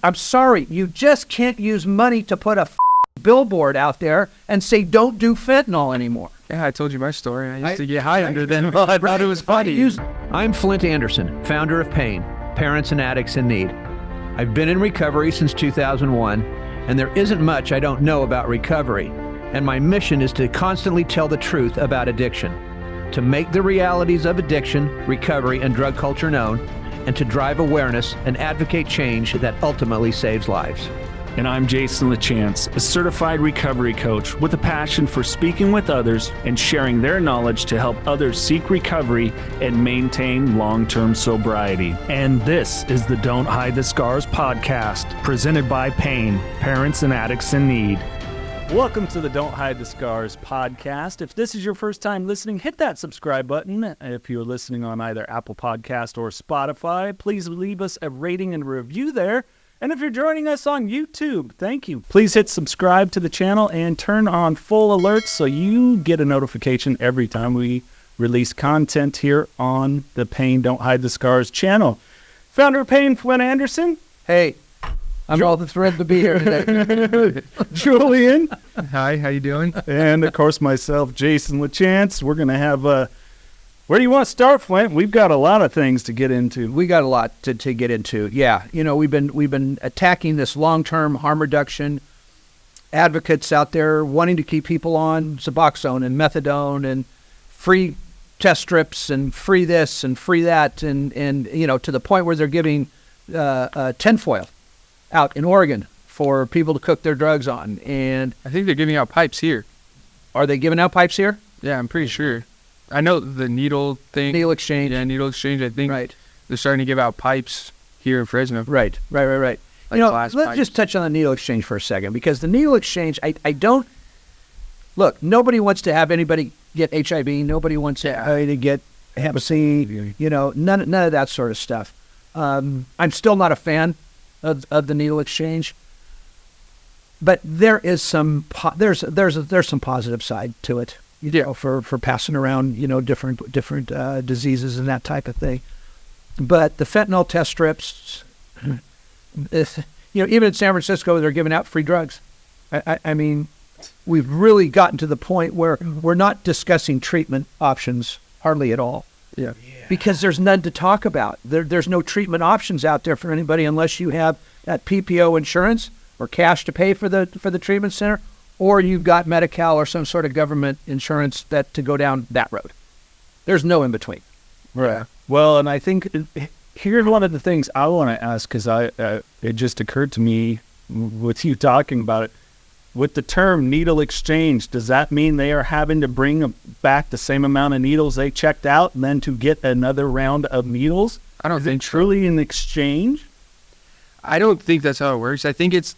I'm sorry, you just can't use money to put a billboard out there and say, don't do fentanyl anymore. Yeah, I told you my story. I used to get high under them. I thought it was funny. I'm Flindt Andersen, founder of PAIN, Parents and Addicts in Need. I've been in recovery since 2001, and there isn't much I don't know about recovery. And my mission is to constantly tell the truth about addiction, to make the realities of addiction, recovery, and drug culture known, and to drive awareness and advocate change that ultimately saves lives. And I'm Jason LaChance, a certified recovery coach with a passion for speaking with others and sharing their knowledge to help others seek recovery and maintain long-term sobriety. And this is the Don't Hide the Scars podcast, presented by PAIN, Parents and Addicts in Need. Welcome to the Don't Hide the Scars podcast. If this is your first time listening, hit that subscribe button. If you're listening on either Apple Podcast or Spotify, please leave us a rating and review there. And if you're joining us on YouTube, thank you. Please hit subscribe to the channel and turn on full alerts so you get a notification every time we release content here on the PAIN Don't Hide the Scars channel. Founder of PAIN, Flindt Andersen. Hey, I'm all thrilled to be here today. Julian. Hi, how you doing? And, of course, myself, Jason LaChance. We're going to have where do you want to start, Flindt? We've got a lot of things to get into. We got a lot to get into. Yeah, you know, we've been attacking this long-term harm reduction. Advocates out there wanting to keep people on Suboxone and methadone and free test strips and free this and free that and you know, to the point where they're giving tinfoil out in Oregon for people to cook their drugs on. And I think they're giving out pipes here. Are they giving out pipes here? Yeah, I'm pretty sure. I know the needle thing. Needle exchange. Yeah, needle exchange. I think right. They're starting to give out pipes here in Fresno. Right. Like, you know, glass let's pipes. just touch on the needle exchange for a second, because the needle exchange, I don't, look, nobody wants to have anybody get HIV. Nobody wants to get Hep C, you know, none of that sort of stuff. I'm still not a fan of the needle exchange, but there is some there's some positive side to it, you know, for passing around, you know, different diseases and that type of thing. But the fentanyl test strips, you know, even in San Francisco, they're giving out free drugs. I mean, we've really gotten to the point where we're not discussing treatment options hardly at all. Yeah. Because there's none to talk about. There's no treatment options out there for anybody unless you have that PPO insurance or cash to pay for the treatment center, or you've got Medi-Cal or some sort of government insurance that to go down that road. There's no in between. Right. Well, and I think here's one of the things I want to ask, because it just occurred to me with you talking about it. With the term needle exchange, does that mean they are having to bring back the same amount of needles they checked out and then to get another round of needles? I don't think truly an exchange. I don't think that's how it works. I think it's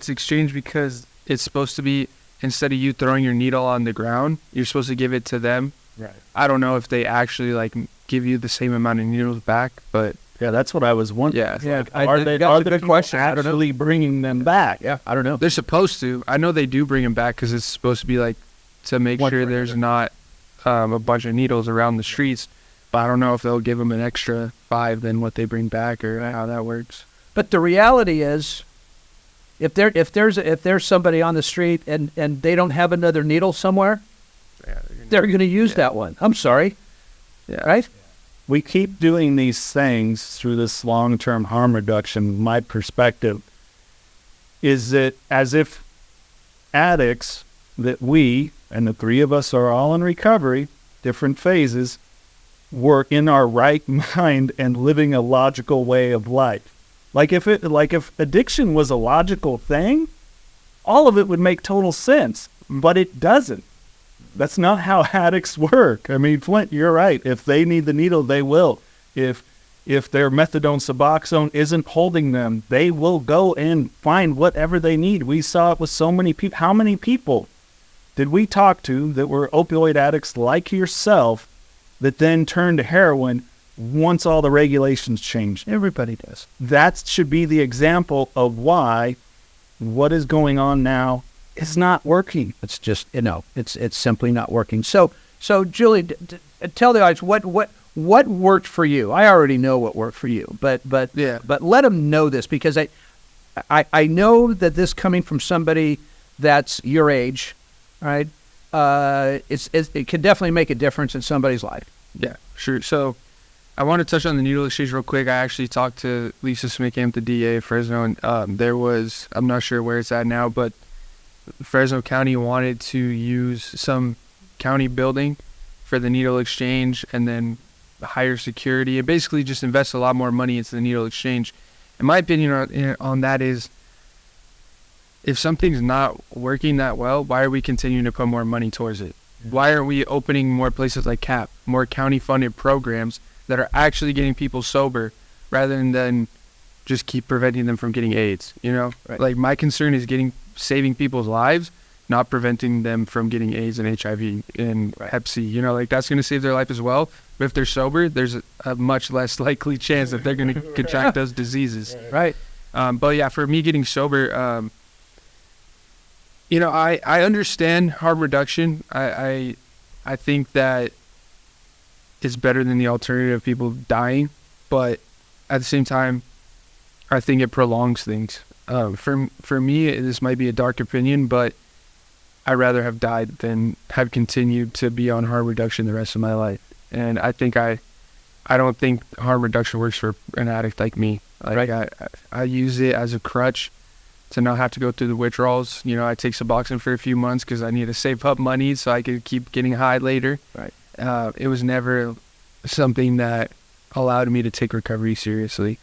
exchange because it's supposed to be, instead of you throwing your needle on the ground, you're supposed to give it to them. Right. I don't know if they actually like give you the same amount of needles back, but yeah, that's what I was wondering. Yeah, are the good people question. I don't know. actually bringing them back? Yeah, I don't know. they're supposed to. I know they do bring them back because it's supposed to be like to make sure there's not a bunch of needles around the streets. But I don't know if they'll give them an extra 5 than what they bring back or how that works. But the reality is, if there's somebody on the street and they don't have another needle somewhere, they're going to use that one. I'm sorry. Yeah. Right? We keep doing these things through this long-term harm reduction. My perspective is that as if addicts, that we, and the three of us are all in recovery, different phases, were in our right mind and living a logical way of life. Like if addiction was a logical thing, all of it would make total sense, but it doesn't. That's not how addicts work. I mean, Flindt, you're right. If they need the needle, they will. If their methadone Suboxone isn't holding them, they will go and find whatever they need. We saw it with so many people. How many people did we talk to that were opioid addicts like yourself that then turned to heroin once all the regulations changed? Everybody does. That should be the example of why what is going on now is not working. It's just, you know, it's simply not working. So Julie, tell the audience what worked for you. I already know what worked for you, but let them know this, because I know that this coming from somebody that's your age, right? It can definitely make a difference in somebody's life. Yeah, sure. So I want to touch on the needle exchange real quick. I actually talked to Lisa Smith-Camp, the DA of Fresno, and there was, I'm not sure where it's at now, but Fresno County wanted to use some county building for the needle exchange and then higher security and basically just invest a lot more money into the needle exchange. And my opinion on that is, if something's not working that well, why are we continuing to put more money towards it? Why are we opening more places like CAP, more county-funded programs that are actually getting people sober rather than just keep preventing them from getting AIDS, you know? Right. Like, my concern is saving people's lives, not preventing them from getting AIDS and HIV and Hep C. You know, like, that's going to save their life as well. But if they're sober, there's a much less likely chance that they're going to contract those diseases. Right. But yeah, for me getting sober, you know, I understand harm reduction. I think that it's better than the alternative of people dying, but at the same time, I think it prolongs things. For me, this might be a dark opinion, but I'd rather have died than have continued to be on harm reduction the rest of my life. And I think I don't think harm reduction works for an addict like me. Like, right. I use it as a crutch to not have to go through the withdrawals. You know, I take Suboxone for a few months because I need to save up money so I could keep getting high later. Right. It was never something that allowed me to take recovery seriously.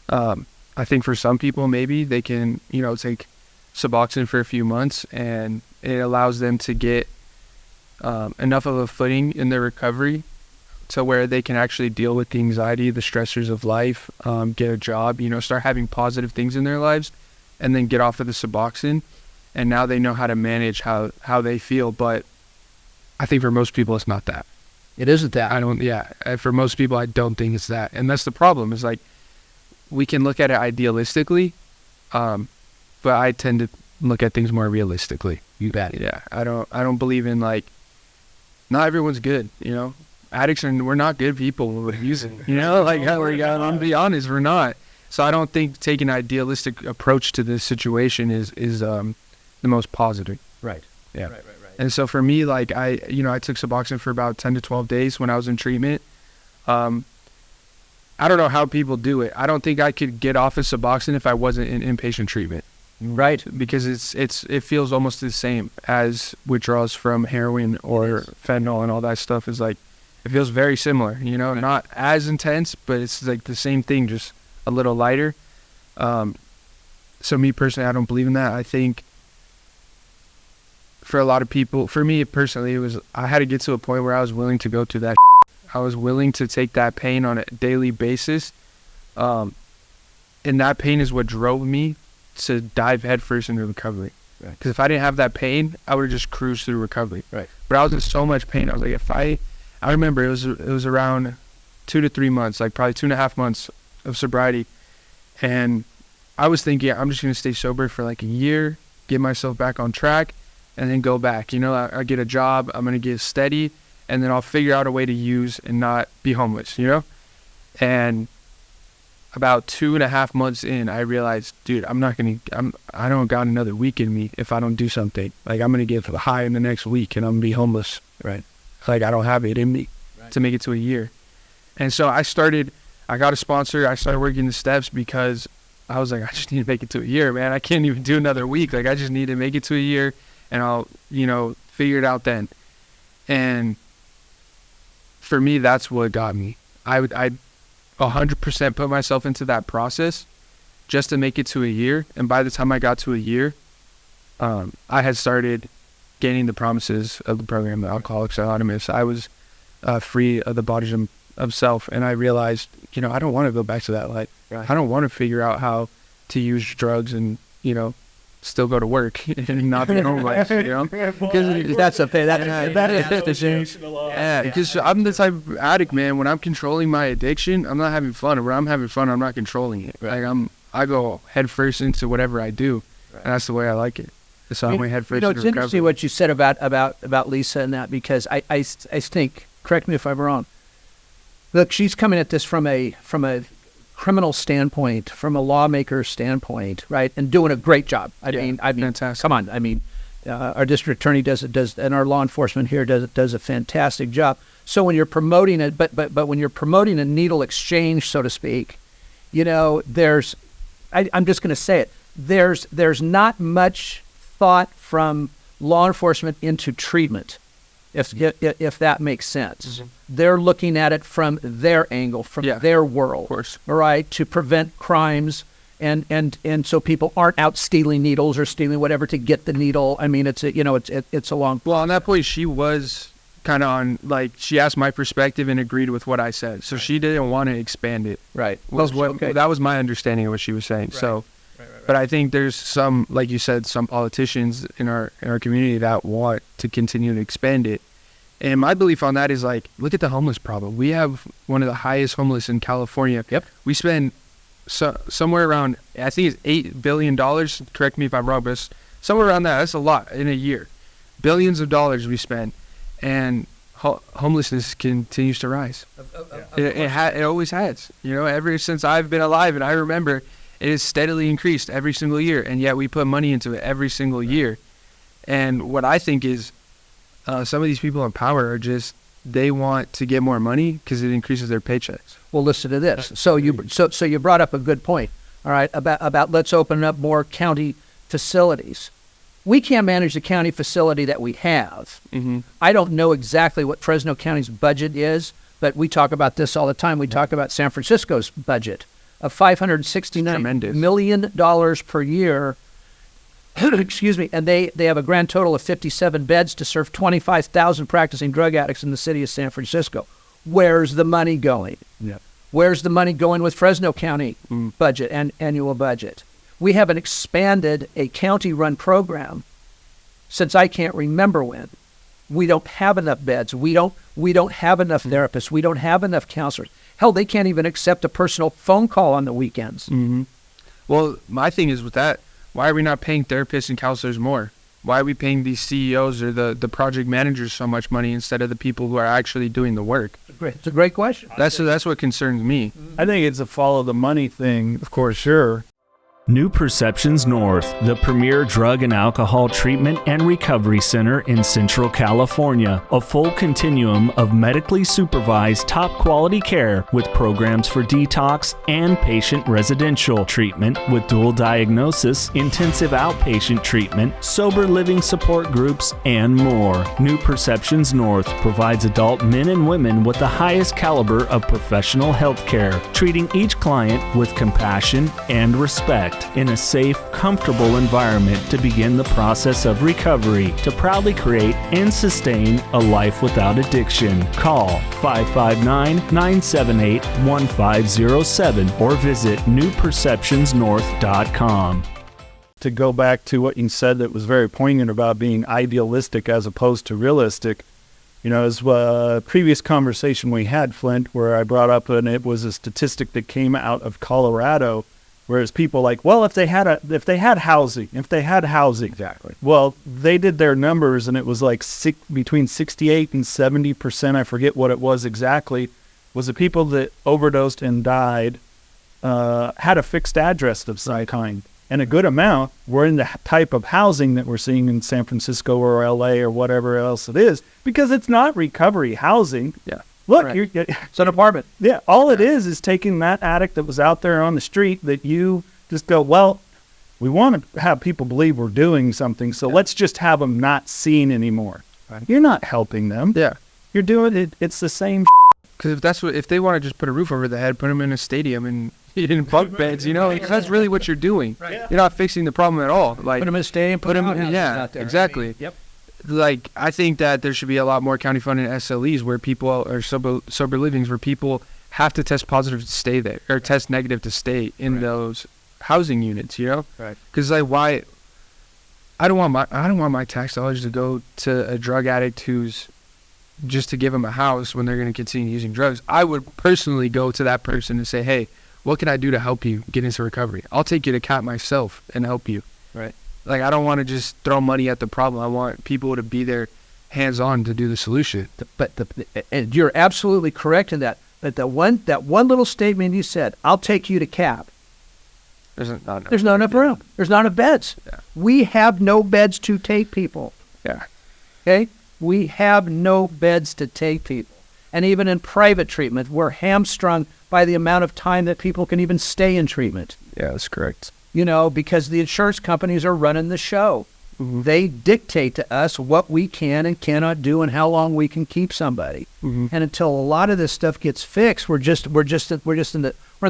I think for some people, maybe they can, you know, take Suboxone for a few months and it allows them to get enough of a footing in their recovery to where they can actually deal with the anxiety, the stressors of life, get a job, you know, start having positive things in their lives, and then get off of the Suboxone. And now they know how to manage how they feel. But I think for most people, it's not that. It isn't that. For most people, I don't think it's that. And that's the problem, is like, we can look at it idealistically, but I tend to look at things more realistically. You bet. Yeah. I don't believe in, like, not everyone's good, you know? Addicts we're not good people with using, you know, like, we're gonna be honest, we're not. So I don't think taking an idealistic approach to this situation is the most positive. Right. Yeah. Right. And so for me, like, I took Suboxone for about 10 to 12 days when I was in treatment. I don't know how people do it. I don't think I could get off of Suboxone if I wasn't in inpatient treatment. Right. Because it feels almost the same as withdrawals from heroin or fentanyl and all that stuff. Is like, it feels very similar, you know, not as intense, but it's like the same thing, just a little lighter. So me personally, I don't believe in that. I think for a lot of people, for me personally, I had to get to a point where I was willing to go through that. I was willing to take that pain on a daily basis. And that pain is what drove me to dive headfirst into recovery. Because if I didn't have that pain, I would have just cruised through recovery. Right. But I was in so much pain. I was like, I remember it was around 2 to 3 months, like probably 2.5 months of sobriety. And I was thinking, I'm just going to stay sober for like a year, get myself back on track, and then go back. You know, I get a job, I'm going to get steady, and then I'll figure out a way to use and not be homeless, you know? And about 2.5 months in, I realized, dude, I don't got another week in me if I don't do something. Like, I'm going to get high in the next week and I'm going to be homeless. Right. Like, I don't have it in me to make it to a year. And so I got a sponsor. I started working the steps because I was like, I just need to make it to a year, man. I can't even do another week. Like, I just need to make it to a year and I'll, you know, figure it out then. And for me, that's what got me. I 100% put myself into that process just to make it to a year. And by the time I got to a year, I had started gaining the promises of the program, Alcoholics Anonymous. I was free of the bondage of self, and I realized, you know, I don't want to go back to that life. Right. I don't want to figure out how to use drugs and, you know, still go to work and not be homeless, you know? Because that's a thing. That is yeah, because I'm the type of addict, man. When I'm controlling my addiction, I'm not having fun. When I'm having fun, I'm not controlling it. Right. Like, I go head first into whatever I do, and that's the way I like it. So I went head first. You know, it's interesting what you said about Lisa and that, because I think, correct me if I'm wrong. Look, she's coming at this from a criminal standpoint, from a lawmaker standpoint, right, and doing a great job. I mean, fantastic. Come on. I mean, our district attorney does, and our law enforcement here does a fantastic job. So when you're promoting it, but when you're promoting a needle exchange, so to speak, you know, I'm just going to say it. There's not much thought from law enforcement into treatment, if that makes sense. Mm-hmm. They're looking at it from their angle, from their world, of course, all right, to prevent crimes, and so people aren't out stealing needles or stealing whatever to get the needle. I mean, it's a long. Well, on that point, she was kind of on, like, she asked my perspective and agreed with what I said, so she didn't want to expand it. Right. That was my understanding of what she was saying. Right. So. But I think there's some, like you said, some politicians in our community that want to continue to expand it. And my belief on that is, like, look at the homeless problem. We have one of the highest homeless in California. Yep. We spend somewhere around, I think it's $8 billion. Correct me if I'm wrong, but it's somewhere around that. That's a lot in a year. Billions of dollars we spend. And homelessness continues to rise. It always has. You know, ever since I've been alive, and I remember, it has steadily increased every single year, and yet we put money into it every single year. And what I think is some of these people in power are just, they want to get more money because it increases their paychecks. Well, listen to this. So you brought up a good point, all right, about let's open up more county facilities. We can't manage the county facility that we have. Mm-hmm. I don't know exactly what Fresno County's budget is, but we talk about this all the time. We talk about San Francisco's budget of $569 million per year. Excuse me. And they have a grand total of 57 beds to serve 25,000 practicing drug addicts in the city of San Francisco. Where's the money going? Yeah. Where's the money going with Fresno County budget and annual budget? We haven't expanded a county-run program since I can't remember when. We don't have enough beds. We don't have enough therapists. We don't have enough counselors. Hell, they can't even accept a personal phone call on the weekends. Mm-hmm. Well, my thing is with that, why are we not paying therapists and counselors more? Why are we paying these CEOs or the project managers so much money instead of the people who are actually doing the work? It's a great question. That's what concerns me. I think it's a follow the money thing, of course, sure. New Perceptions North, the premier drug and alcohol treatment and recovery center in Central California. A full continuum of medically supervised top quality care with programs for detox and patient residential treatment with dual diagnosis, intensive outpatient treatment, sober living support groups, and more. New Perceptions North provides adult men and women with the highest caliber of professional health care, treating each client with compassion and respect, in a safe, comfortable environment to begin the process of recovery to proudly create and sustain a life without addiction. Call 559-978-1507 or visit newperceptionsnorth.com. To go back to what you said that was very poignant about being idealistic as opposed to realistic, you know, as a previous conversation we had, Flindt, where I brought up, and it was a statistic that came out of Colorado. Whereas people like, well, if they had housing. Exactly. Well, they did their numbers, and it was like between 68 and 70%, I forget what it was exactly, was the people that overdosed and died had a fixed address of some kind. And a good amount were in the type of housing that we're seeing in San Francisco or LA or whatever else it is, because it's not recovery housing. Yeah. Look, it's an apartment. Yeah, all it is taking that addict that was out there on the street that you just go, well, we want to have people believe we're doing something, so let's just have them not seen anymore. Right. You're not helping them. Yeah. You're doing it. It's the same. Because if they want to just put a roof over the head, put them in a stadium and in bunk beds, you know, because that's really what you're doing. Right. You're not fixing the problem at all. Like, put them in a stadium, put them in, yeah, exactly. I mean, yep. Like, I think that there should be a lot more county-funded SLEs where people are sober livings, where people have to test positive to stay there or test negative to stay in those housing units. You know, right? Because like, why? I don't want my tax dollars to go to a drug addict who's just to give them a house when they're going to continue using drugs. I would personally go to that person and say, hey, what can I do to help you get into recovery? I'll take you to CAT myself and help you. Right. Like, I don't want to just throw money at the problem. I want people to be there hands-on to do the solution. And you're absolutely correct in that. But that one little statement you said, I'll take you to CAP. There's not enough. There's not enough room. There's not enough beds. Yeah. We have no beds to take people. Yeah. Okay? We have no beds to take people. And even in private treatment, we're hamstrung by the amount of time that people can even stay in treatment. Yeah, that's correct. You know, because the insurance companies are running the show. Mm-hmm. They dictate to us what we can and cannot do and how long we can keep somebody. Mm-hmm. And until a lot of this stuff gets fixed, we're in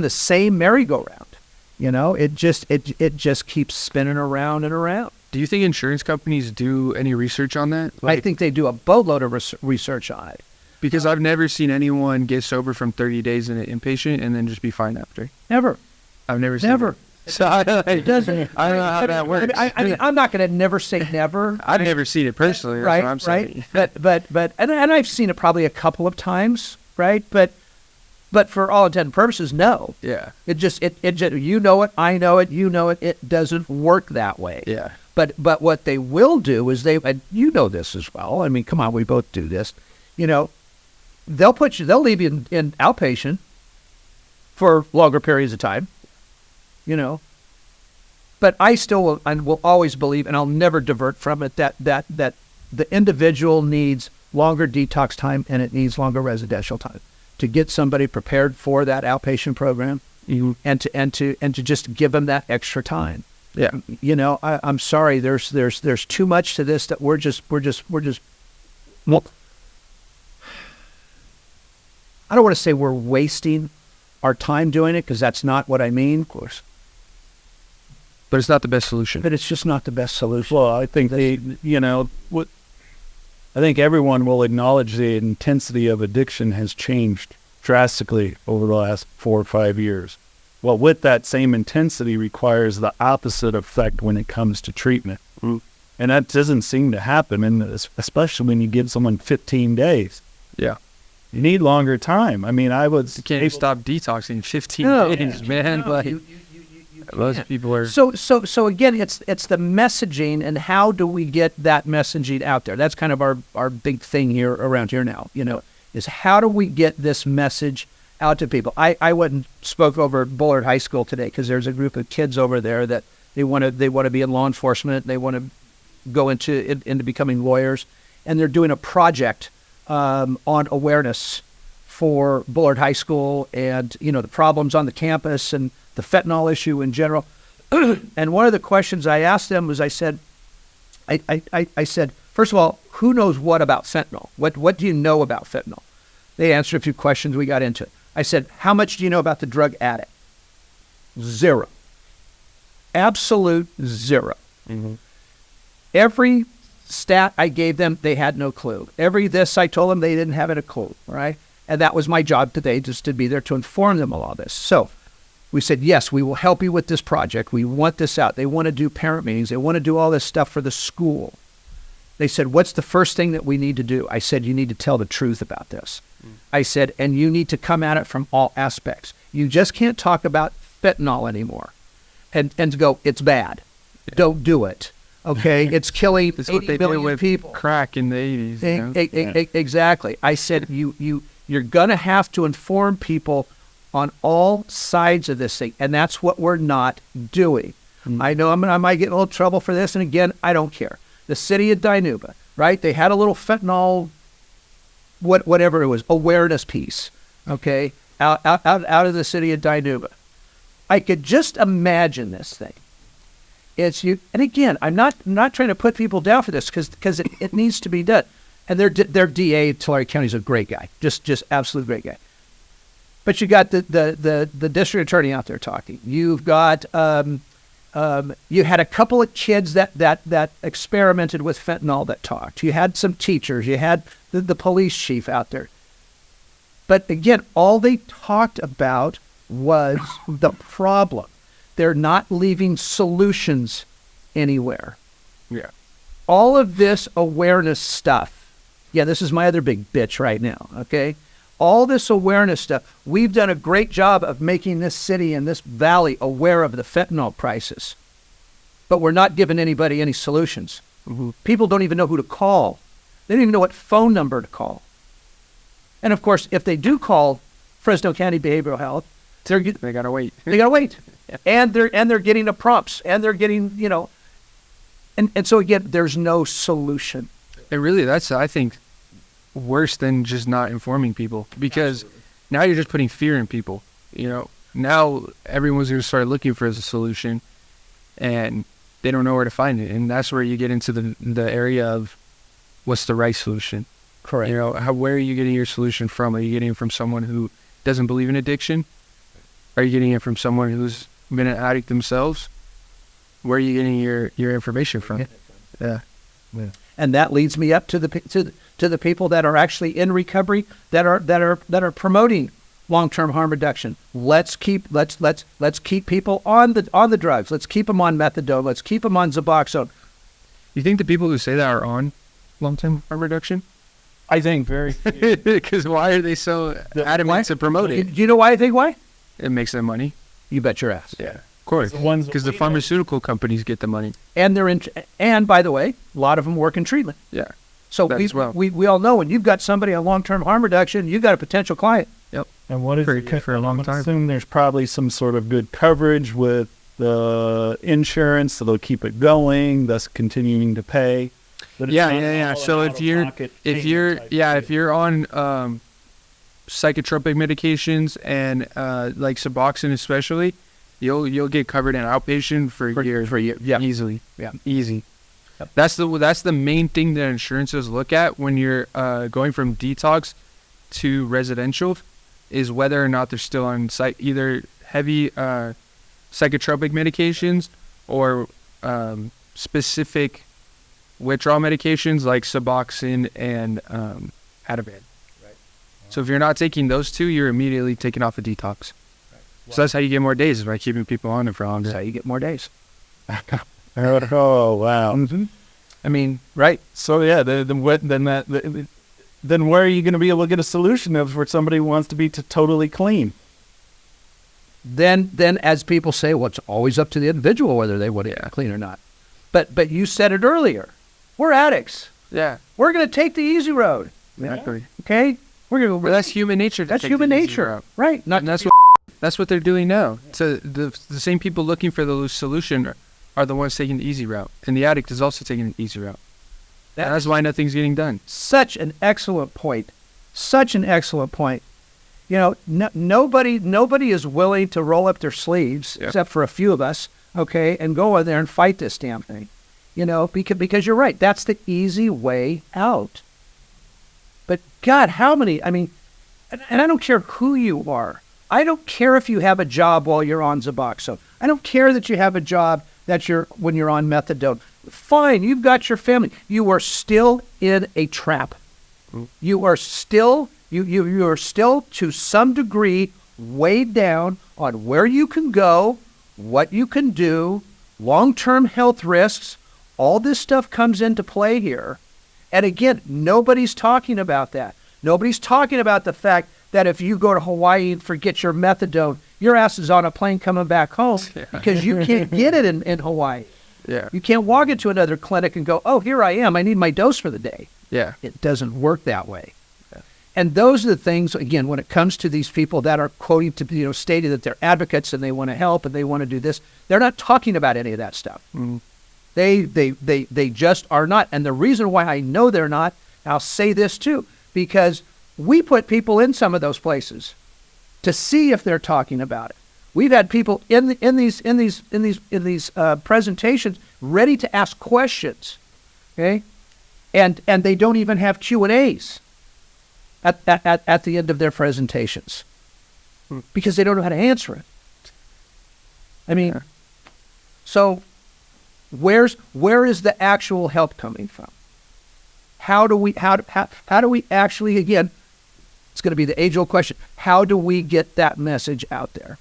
the same merry-go-round. You know, it just keeps spinning around and around. Do you think insurance companies do any research on that? I think they do a boatload of research on it. Because I've never seen anyone get sober from 30 days in an inpatient and then just be fine after. Never. I've never seen Never. it. So I don't know how that works. I mean, I'm not going to never say never. I've never seen it personally. That's what I'm saying. Right. And I've seen it probably a couple of times, right? But for all intents and purposes, no. Yeah. It just you know it, I know it, you know it. It doesn't work that way. Yeah. But what they will do is and you know this as well. I mean, come on, we both do this. You know, they'll leave you in outpatient for longer periods of time. You know, but I still will always believe, and I'll never divert from it, that the individual needs longer detox time and it needs longer residential time to get somebody prepared for that outpatient program, and to just give them that extra time. Yeah. You know, I'm sorry, there's too much to this that we're just well, I don't want to say we're wasting our time doing it, because that's not what I mean, of course. But it's not the best solution. But it's just not the best solution. Well, I think I think everyone will acknowledge the intensity of addiction has changed drastically over the last 4 or 5 years. Well, with that same intensity requires the opposite effect when it comes to treatment. Mm. And that doesn't seem to happen, and especially when you give someone 15 days. Yeah. You need longer time. I mean, You can't stop detoxing in 15 days, man. No, like, you most people are... So again, it's the messaging, and how do we get that messaging out there? That's kind of our big thing here around here now, you know, is how do we get this message out to people? I went and spoke over at Bullard High School today, because there's a group of kids over there that they want to be in law enforcement. They want to go into becoming lawyers, and they're doing a project on awareness for Bullard High School, and you know, the problems on the campus and the fentanyl issue in general. And one of the questions I asked them was, I said, first of all, who knows what about fentanyl? What do you know about fentanyl? They answered a few questions. We got into it. I said, how much do you know about the drug addict? Zero. Absolute zero. Mm-hmm. Every stat I gave them, they had no clue. Every this I told them, they didn't have a clue, right? And that was my job today, just to be there to inform them of all this. So we said, yes, we will help you with this project. We want this out. They want to do parent meetings. They want to do all this stuff for the school. They said, what's the first thing that we need to do? I said, you need to tell the truth about this. I said, and you need to come at it from all aspects. You just can't talk about fentanyl anymore and to go, it's bad. Yeah. Don't do it. Okay, it's killing 80 million people. Crack in the 80s. You know? Exactly. I said, you're going to have to inform people on all sides of this thing, and that's what we're not doing. I know I might get in a little trouble for this, and again, I don't care. The city of Dinuba, right? They had a little fentanyl, whatever it was, awareness piece, okay, out of the city of Dinuba. I could just imagine this thing. It's you, and again, I'm not trying to put people down for this, because it needs to be done. And their DA, Tulare County, is a great guy, just absolute great guy. But you got the district attorney out there talking. You've got you had a couple of kids that experimented with fentanyl that talked. You had some teachers. You had the police chief out there. But again, all they talked about was the problem. They're not leaving solutions anywhere. Yeah. All of this awareness stuff. Yeah, this is my other big bitch right now, okay? All this awareness stuff, we've done a great job of making this city and this valley aware of the fentanyl crisis, but we're not giving anybody any solutions. Mm-hmm. People don't even know who to call. They don't even know what phone number to call. And of course, if they do call Fresno County Behavioral Health. They gotta wait. They gotta wait, and they're getting the prompts, and they're getting and so again, there's no solution. And really, that's, I think, worse than just not informing people, because now you're just putting fear in people. Now everyone's going to start looking for a solution, and they don't know where to find it. And that's where you get into the area of what's the right solution. Correct. Where are you getting your solution from? Are you getting it from someone who doesn't believe in addiction? Are you getting it from someone who's been an addict themselves? Where are you getting your information from? Yeah. And that leads me up to the people that are actually in recovery, that are promoting long-term harm reduction. Let's keep people on the drugs. Let's keep them on methadone. Let's keep them on Suboxone. You think the people who say that are on long-term harm reduction? I think very Because why are they so adamant to promote it? Do you know why I think why? It makes them money. You bet your ass. Yeah, of course. Because the pharmaceutical companies get the money. And and by the way, a lot of them work in treatment. Yeah. So That as well. we all know when you've got somebody on long-term harm reduction, you've got a potential client. Yep. And what is For a long I time. assume there's probably some sort of good coverage with the insurance, so they'll keep it going, thus continuing to pay. But it's Yeah. not So all if you're on psychotropic medications and like Suboxone especially, you'll get covered in outpatient for years. Yeah. Easily. Yeah. Easy. Yep. That's the main thing that insurances look at when you're going from detox to residential, is whether or not they're still on either heavy psychotropic medications or specific withdrawal medications like Suboxone and Ativan. Right. So if you're not taking those two, you're immediately taken off a detox. So that's how you get more days, is by keeping people on it for longer. That's how you get more days. Oh wow! Mm-hmm. I mean, Right. So yeah, then where are you going to be able to get a solution of for somebody who wants to be totally clean? Then as people say, well, it's always up to the individual whether they want to get clean or not. But you said it earlier. We're addicts. yeah, We're going to take the easy road. exactly. Okay? Well, that's human nature. That's human nature. Right. Not And that's what they're doing now. So the same people looking for the solution are the ones taking the easy route, and the addict is also taking the easy route. That's why nothing's getting done. such an excellent point. Such an excellent point. Nobody is willing to roll up their sleeves, except for a few of us, okay, and go in there and fight this damn thing. Because you're right. That's the easy way out. But God, how many, and I don't care who you are. I don't care if you have a job while you're on Suboxone. I don't care that you have a job when you're on methadone. Fine, you've got your family. You are still in a trap. You are still you are still to some degree weighed down on where you can go, what you can do, long-term health risks. All this stuff comes into play here. And again, nobody's talking about that. Nobody's talking about the fact that if you go to Hawaii and forget your methadone, your ass is on a plane coming back home because you can't get it in Hawaii. Yeah. You can't walk into another clinic and go, oh, here I am. I need my dose for the day. Yeah. It doesn't work that way. And those are the things, again, when it comes to these people that are quoting to, stating that they're advocates and they want to help and they want to do this, they're not talking about any of that stuff. Mm. They just are not. And the reason why I know they're not, I'll say this too, because we put people in some of those places to see if they're talking about it. We've had people in these presentations ready to ask questions, okay, and they don't even have Q&As at the end of their presentations because they don't know how to answer it. So where is the actual help coming from? How do we actually, again, it's going to be the age-old question, how do we get that message out there?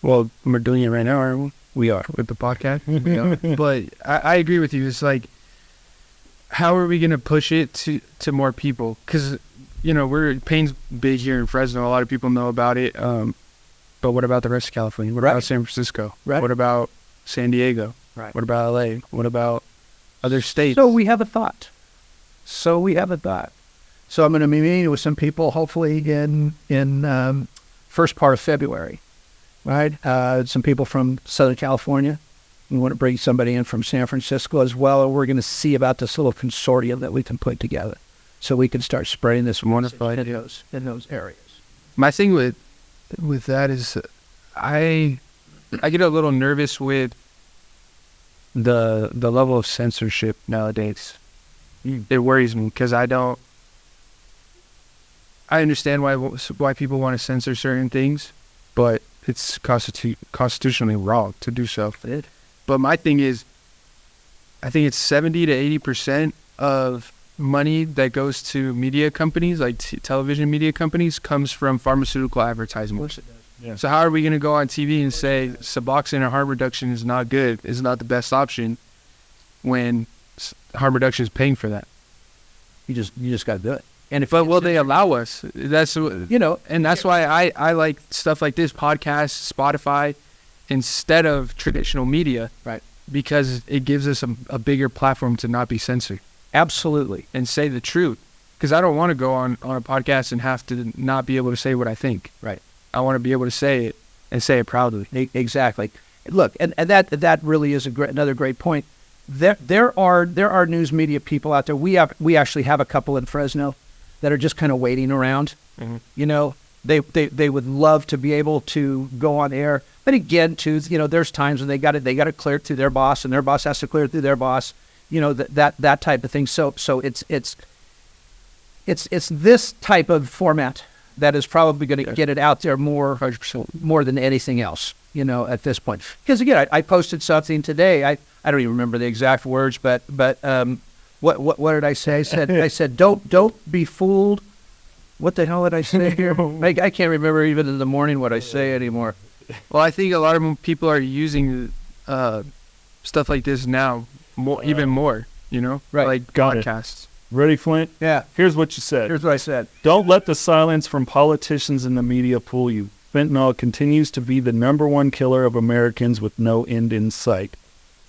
Well, we're doing it right now, aren't we? We are. With the podcast. But I agree with you. It's like, how are we going to push it to more people? Because, pain's big here in Fresno. A lot of people know about it. But what about the rest of California? What about San Francisco? Right. What about San Diego? Right. What about LA? What about other states? So we have a thought. So I'm going to be meeting with some people, hopefully in first part of February, right? Some people from Southern California. We want to bring somebody in from San Francisco as well, and we're going to see about this little consortium that we can put together, so we can start spreading this Wonderful in idea. those areas. My thing with that is, I get a little nervous with the level of censorship nowadays. It worries me because I understand why people want to censor certain things, but it's constitutionally wrong to do so. But my thing is, I think it's 70 to 80% of money that goes to media companies, like television media companies, comes from pharmaceutical advertising. Of course it does. Yeah. So how are we going to go on TV and say Suboxone or harm reduction is not good, is not the best option, when harm reduction is paying for that? You just got to do it. And if But will they allow us? That's and that's why I like stuff like this, podcasts, Spotify, instead of traditional media, right? Because it gives us a bigger platform to not be censored. Absolutely. And say the truth. Because I don't want to go on a podcast and have to not be able to say what I think. Right. I want to be able to say it and say it proudly. Exactly. Look, and that really is another great point. There are news media people out there. We actually have a couple in Fresno that are just kind of waiting around. Mm-hmm. You know, they would love to be able to go on air, but again, too, you know, there's times when they got to clear it through their boss, and their boss has to clear it through their boss. You know, that type of thing. So it's this type of format that is probably going to get it out there more than anything else, you know, at this point. Because again, I posted something today. I don't even remember the exact words, but what did I say? I said don't be fooled. What the hell did I say here? I can't remember even in the morning what I say anymore. Well, I think a lot of people are using stuff like this now even more, you know, right? Like Got podcasts. Ready, Flindt? Yeah. Here's what you said. Here's what I said. Don't let the silence from politicians and the media fool you. Fentanyl continues to be the #1 killer of Americans with no end in sight.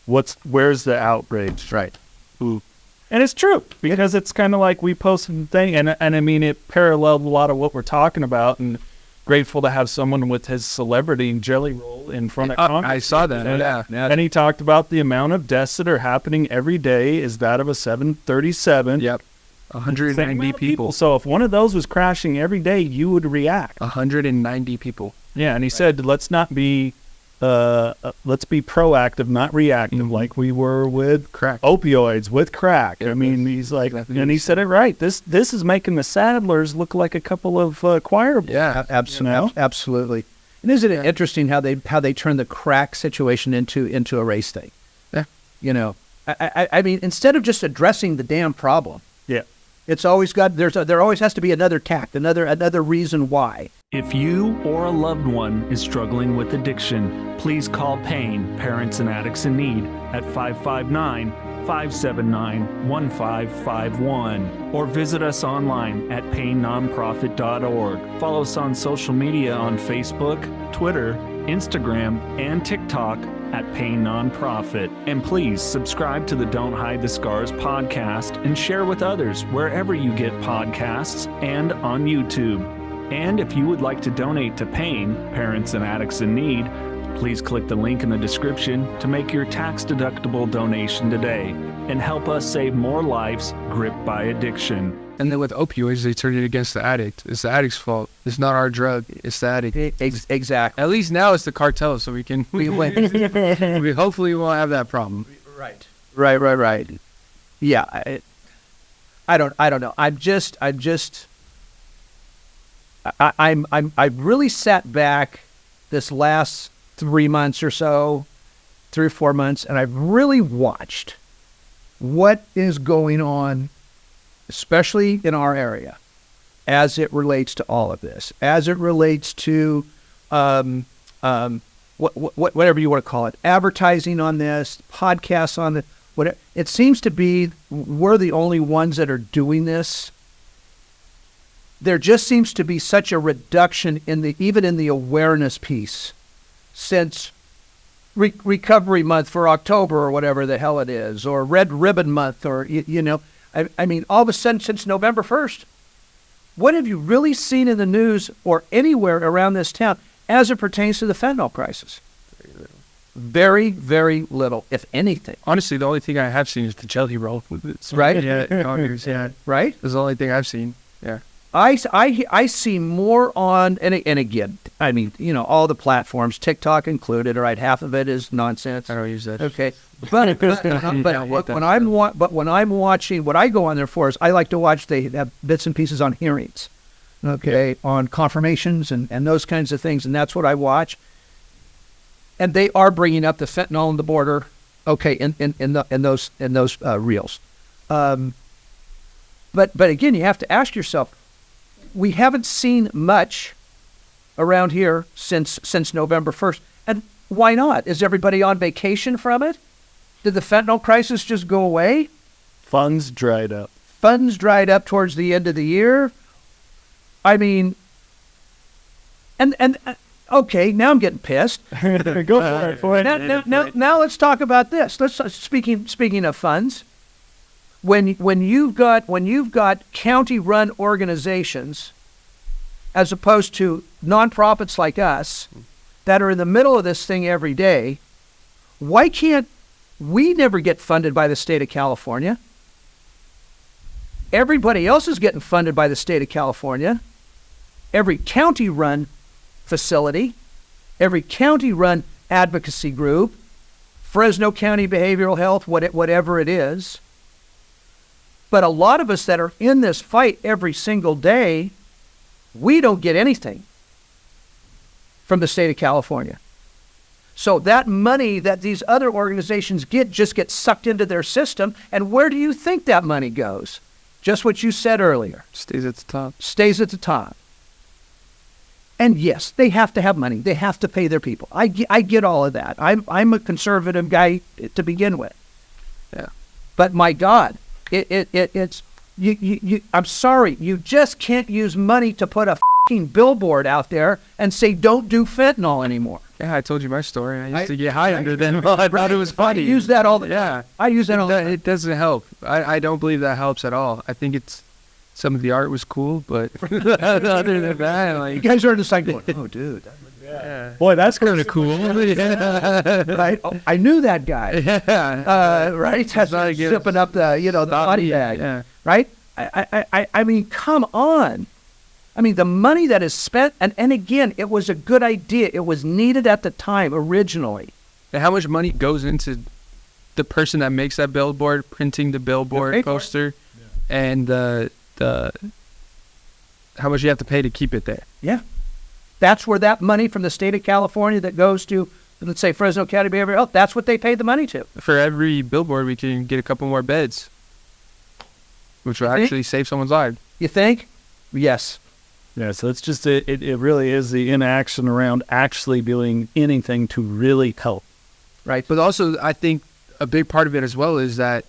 Where's the outrage? Right. Ooh. And it's true, because it's kind of like we posted the thing, and I mean, it paralleled a lot of what we're talking about, and grateful to have someone with his celebrity jelly roll in front of Congress. I saw that. And he talked about the amount of deaths that are happening every day is that of a 737. Yep. 190 people. So if one of those was crashing every day, you would react. 190 people. Yeah, and he said, let's be proactive, not reactive, like we were with Crack. opioids, with crack. I mean, he's like, and he said it right. This is making the Sadlers look like a couple of choir boys. Yeah, absolutely. And isn't it interesting how they turn the crack situation into a race thing? Yeah. You know, I mean, instead of just addressing the damn problem, Yeah. it's always got there always has to be another tact, another reason why. If you or a loved one is struggling with addiction, please call PAIN, Parents and Addicts in Need, at 559-579-1551, or visit us online at painnonprofit.org. Follow us on social media on Facebook, Twitter, Instagram, and TikTok at Pain Nonprofit. And please subscribe to the Don't Hide the Scars podcast and share with others wherever you get podcasts and on YouTube. And if you would like to donate to PAIN, Parents and Addicts in Need, please click the link in the description to make your tax-deductible donation today and help us save more lives gripped by addiction. And then with opioids, they turn it against the addict. It's the addict's fault. It's not our drug. It's the addict. Exactly. At least now it's the cartel, so we hopefully won't have that problem. Right. Yeah. I don't know. I've really sat back this last 3 months or so, 3 or 4 months, and I've really watched what is going on, especially in our area, as it relates to all of this, as it relates to whatever you want to call it, advertising on this, podcasts on it, whatever. It seems to be we're the only ones that are doing this. There just seems to be such a reduction even in the awareness piece since Recovery Month for October or whatever the hell it is, or Red Ribbon Month, or, I mean, all of a sudden since November 1st, What have you really seen in the news or anywhere around this town as it pertains to the fentanyl crisis? Very, very little, if anything. Honestly, the only thing I have seen is the jelly roll. Right? Yeah, Congress, yeah. Right? That's the only thing I've seen. Yeah. I see more on, and again, I mean, all the platforms, TikTok included, all right, half of it is nonsense. I don't use that. Okay. But when I'm watching, what I go on there for is I like to watch, they have bits and pieces on hearings, okay, on confirmations and those kinds of things, and that's what I watch. And they are bringing up the fentanyl on the border, okay, in those reels. But again, you have to ask yourself, we haven't seen much around here since November 1st. And why not? Is everybody on vacation from it? Did the fentanyl crisis just go away? Funds dried up. Funds dried up towards the end of the year. I mean, and okay, now I'm getting pissed. Go for it, boy. Now let's talk about this. Speaking of funds, when you've got county-run organizations, as opposed to nonprofits like us that are in the middle of this thing every day, why can't we never get funded by the state of California? Everybody else is getting funded by the state of California. Every county-run facility, every county-run advocacy group, Fresno County Behavioral Health, whatever it is. But a lot of us that are in this fight every single day, we don't get anything from the state of California. So that money that these other organizations get just gets sucked into their system. And where do you think that money goes? Just what you said earlier. Stays at the top. Stays at the top. And yes, they have to have money. They have to pay their people. I get all of that. I'm a conservative guy to begin with. Yeah. But my God, it's you. I'm sorry, you just can't use money to put a fucking billboard out there and say don't do fentanyl anymore. Yeah, I told you my story. I used to get high under them. I thought it was funny. I use that all the time. Yeah. I use that all the time. It doesn't help. I don't believe that helps at all. I think some of the art was cool, but other than that, like... You guys are just like, going, oh, dude. Yeah. Boy, that's kind of cool. Yeah. Right? Oh, I knew that guy. Yeah. Right? Zipping up the body bag. Yeah. Right? I mean, come on. I mean, the money that is spent, and again, it was a good idea. It was needed at the time originally. And how much money goes into the person that makes that billboard, printing the billboard poster, and the how much you have to pay to keep it there? Yeah. That's where that money from the state of California that goes to, let's say, Fresno County Behavioral Health, that's what they paid the money to. For every billboard, we can get a couple more beds, which will actually save someone's life. You think? Yes. Yeah, so it's just, it really is the inaction around actually doing anything to really help. Right. But also, I think a big part of it as well is that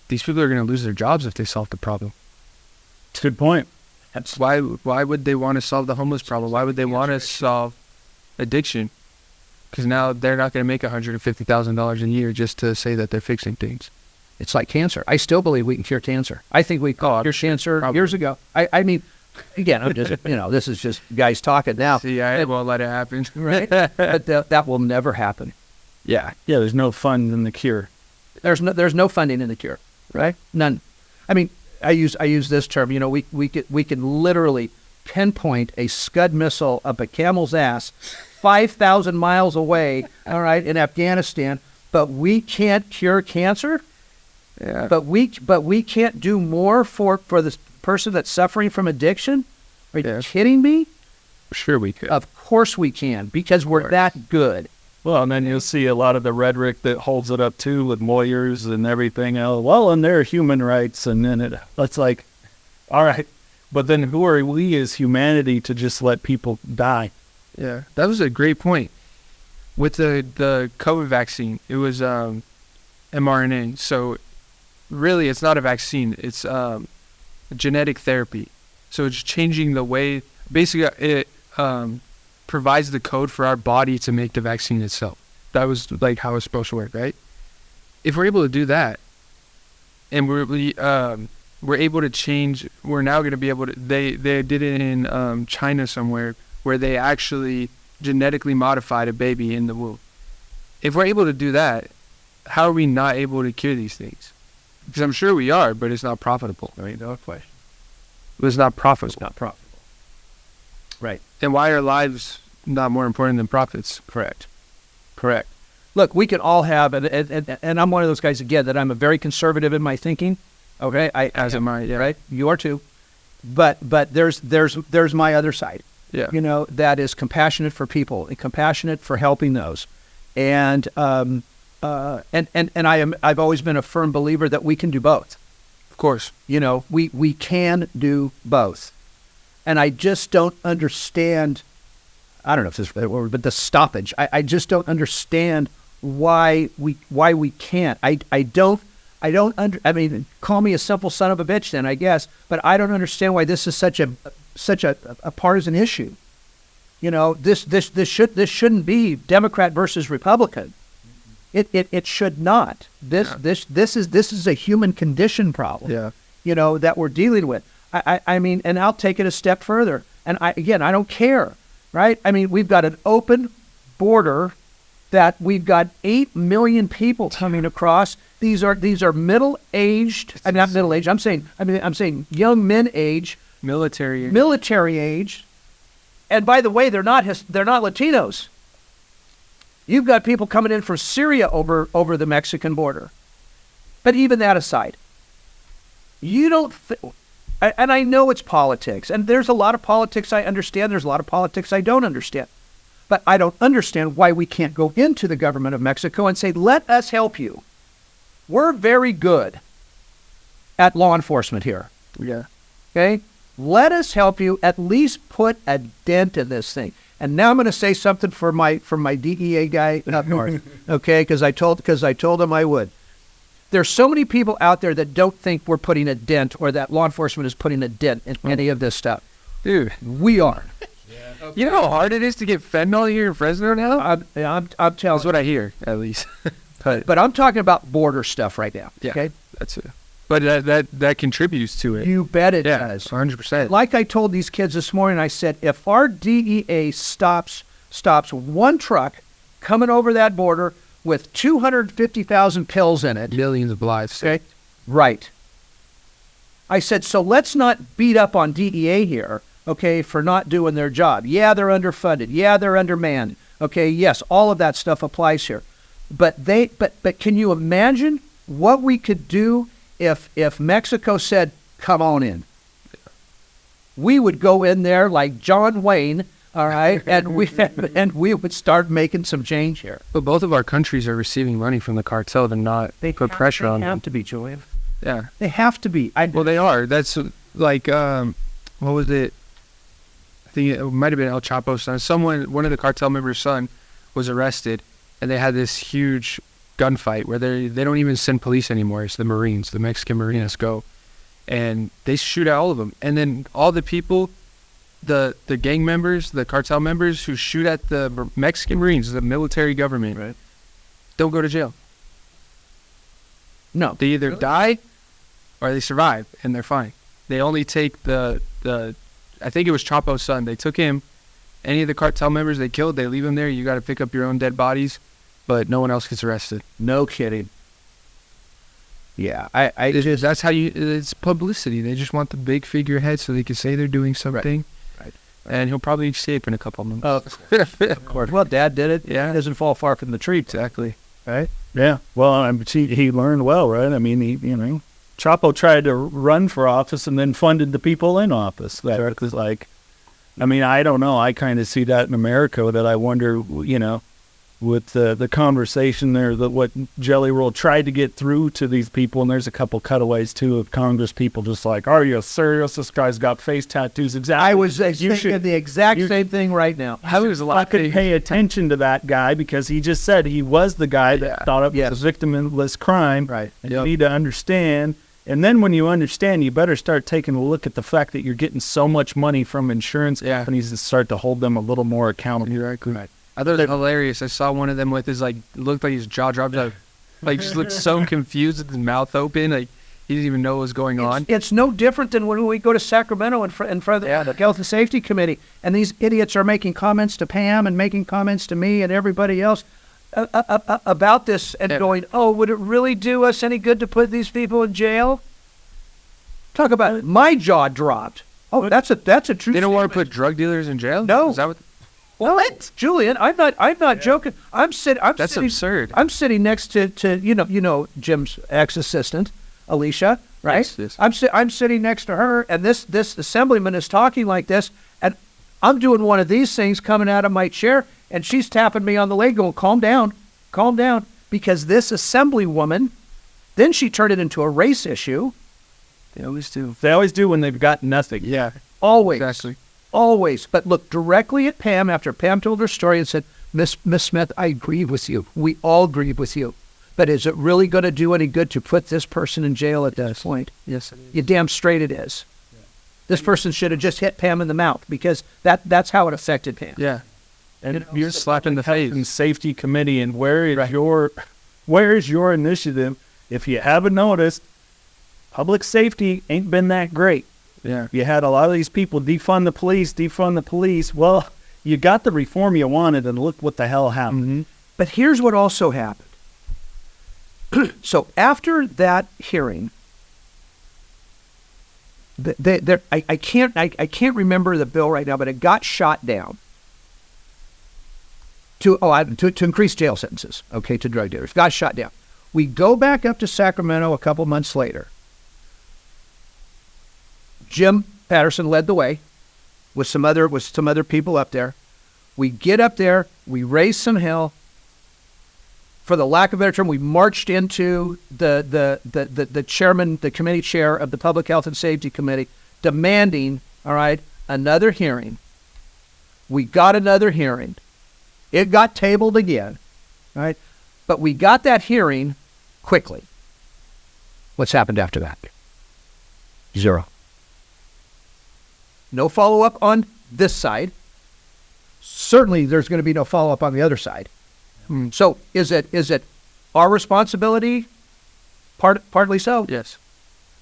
these people are going to lose their jobs if they solve the problem. Good point. That's why would they want to solve the homeless problem? Why would they want to solve addiction? Because now they're not going to make $150,000 a year just to say that they're fixing things. It's like cancer. I still believe we can cure cancer. I think we cured cancer years ago. I mean, again, I'm just, this is just guys talking now. CIA won't let it happen. Right? But that will never happen. Yeah. Yeah, there's no fund in the cure. There's no funding in the cure, right? None. I mean, I use this term. We can literally pinpoint a Scud missile up a camel's ass 5,000 miles away, all right, in Afghanistan, but we can't cure cancer. Yeah. But we can't do more for the person that's suffering from addiction. Are you kidding me? Sure we could. Of course we can, because we're that good. Well, and then you'll see a lot of the rhetoric that holds it up too with lawyers and everything else. Well, and their human rights, and then it's like, all right, but then who are we as humanity to just let people die? Yeah, that was a great point. With the COVID vaccine, it was mRNA. So really, it's not a vaccine. It's genetic therapy. So it's changing the way. Basically, it provides the code for our body to make the vaccine itself. That was like how it's supposed to work, right? If we're able to do that, and we we're able to change. We're now going to be able to. They did it in China somewhere where they actually genetically modified a baby in the womb. If we're able to do that, how are we not able to cure these things? Because I'm sure we are, but it's not profitable. I mean, no question. It's not profitable. It's not profitable. Right. And why are lives not more important than profits? Correct. Look, we can all have, and I'm one of those guys, again, that I'm a very conservative in my thinking. Okay? As am I, yeah. Right? You are too. But there's my other side. Yeah. You know, that is compassionate for people and compassionate for helping those. And I've always been a firm believer that we can do both. Of course. You know, we can do both. And I just don't understand, I don't know if this is the word, but the stoppage. I just don't understand why we can't. I mean, call me a simple son of a bitch then, I guess, but I don't understand why this is such a partisan issue. You know, this shouldn't be Democrat versus Republican. It should not. This is a human condition problem. Yeah. You know, that we're dealing with. I mean, and I'll take it a step further. And I don't care, right? I mean, we've got an open border that we've got 8 million people coming across. These are middle-aged. I'm not middle-aged. I'm saying young men age, military age. And by the way, they're not Latinos. You've got people coming in from Syria over the Mexican border. But even that aside, you don't and I know it's politics, and there's a lot of politics I understand, there's a lot of politics I don't understand. But I don't understand why we can't go into the government of Mexico and say, let us help you. We're very good at law enforcement here. Yeah. Okay? Let us help you at least put a dent in this thing. And now I'm going to say something for my DEA guy up north, okay? Because I told him I would. There's so many people out there that don't think we're putting a dent or that law enforcement is putting a dent in any of this stuff. Dude, we are. Yeah. You know how hard it is to get fentanyl here in Fresno now? I'm telling you. That's what I hear, at least. But I'm talking about border stuff right now. Yeah, okay? That's it. But that contributes to it. You bet it does. 100%. Like I told these kids this morning, I said, if our DEA stops one truck coming over that border with 250,000 pills in it. Millions of lives. Okay? Right. I said, so let's not beat up on DEA here, okay, for not doing their job. Yeah, they're underfunded. Yeah, they're undermanned. Okay, yes, all of that stuff applies here. But can you imagine what we could do if Mexico said, come on in? We would go in there like John Wayne, all right, and we would start making some change here. But both of our countries are receiving money from the cartel to not put pressure on them. They have to be, Julian. Yeah. They have to be. Well, they are. That's like, what was it? I think it might have been El Chapo's son. One of the cartel members' son was arrested, and they had this huge gunfight where they don't even send police anymore. It's the Marines, the Mexican Marines go, and they shoot at all of them. And then all the people, the gang members, the cartel members who shoot at the Mexican Marines, the military government, right, don't go to jail. No. They either die or they survive, and they're fine. They only take the I think it was Chapo's son. They took him. Any of the cartel members they killed, they leave him there. You got to pick up your own dead bodies, but no one else gets arrested. No kidding. Yeah, that's how it's publicity. They just want the big figurehead so they can say they're doing something. Right. And he'll probably escape in a couple months. Of course. Well, Dad did it. Yeah. It doesn't fall far from the tree. Exactly. Right? Yeah. Well, he learned well, right? I mean, Chapo tried to run for office and then funded the people in office. That was like, I mean, I don't know. I kind of see that in America, that I wonder, with the conversation there, that what Jelly Roll tried to get through to these people, and there's a couple cutaways too of Congress people just like, are you serious? This guy's got face tattoos. Exactly. I was thinking the exact same thing right now. I was fucking pay attention to that guy, because he just said he was the guy that thought it was a victimless crime. Right. And you need to understand. And then when you understand, you better start taking a look at the fact that you're getting so much money from insurance companies to start to hold them a little more accountable. Exactly. Right. I thought it was hilarious. I saw one of them with his, looked like his jaw dropped out. Just looked so confused with his mouth open. He didn't even know what was going on. It's no different than when we go to Sacramento in front of the Health and Safety Committee, and these idiots are making comments to Pam and making comments to me and everybody else about this and going, oh, would it really do us any good to put these people in jail? Talk about my jaw dropped. Oh, that's a true. They don't want to put drug dealers in jail? No. Is that what? What? Julian, I'm not joking. That's absurd. I'm sitting next to you know Jim's ex-assistant, Alicia, right? Yes. I'm sitting next to her, and this assemblyman is talking like this, and I'm doing one of these things coming out of my chair, and she's tapping me on the leg, going, calm down, because this assemblywoman, then she turned it into a race issue. They always do. They always do when they've got nothing. Yeah. Always. Exactly. Always. But looked directly at Pam after Pam told her story and said, Miss Smith, I agree with you. We all agree with you. But is it really going to do any good to put this person in jail at this point? Yes, it is. You damn straight it is. Yeah. This person should have just hit Pam in the mouth, because that's how it affected Pam. Yeah. And you're slapped in the face. And Safety Committee, and where is your initiative? If you haven't noticed, public safety ain't been that great. Yeah. You had a lot of these people defund the police. Well, you got the reform you wanted, and look what the hell happened. Mm-hmm. But here's what also happened. So after that hearing, I can't remember the bill right now, but it got shot down to increase jail sentences, okay, to drug dealers. Got shot down. We go back up to Sacramento a couple months later. Jim Patterson led the way with some other people up there. We get up there, we raise some hell. For the lack of a better term, we marched into the chairman, the committee chair of the Public Health and Safety Committee, demanding, all right, another hearing. We got another hearing. It got tabled again, all right? But we got that hearing quickly. What's happened after that? Zero. No follow-up on this side. Certainly there's going to be no follow-up on the other side. So is it our responsibility? Partly so. Yes.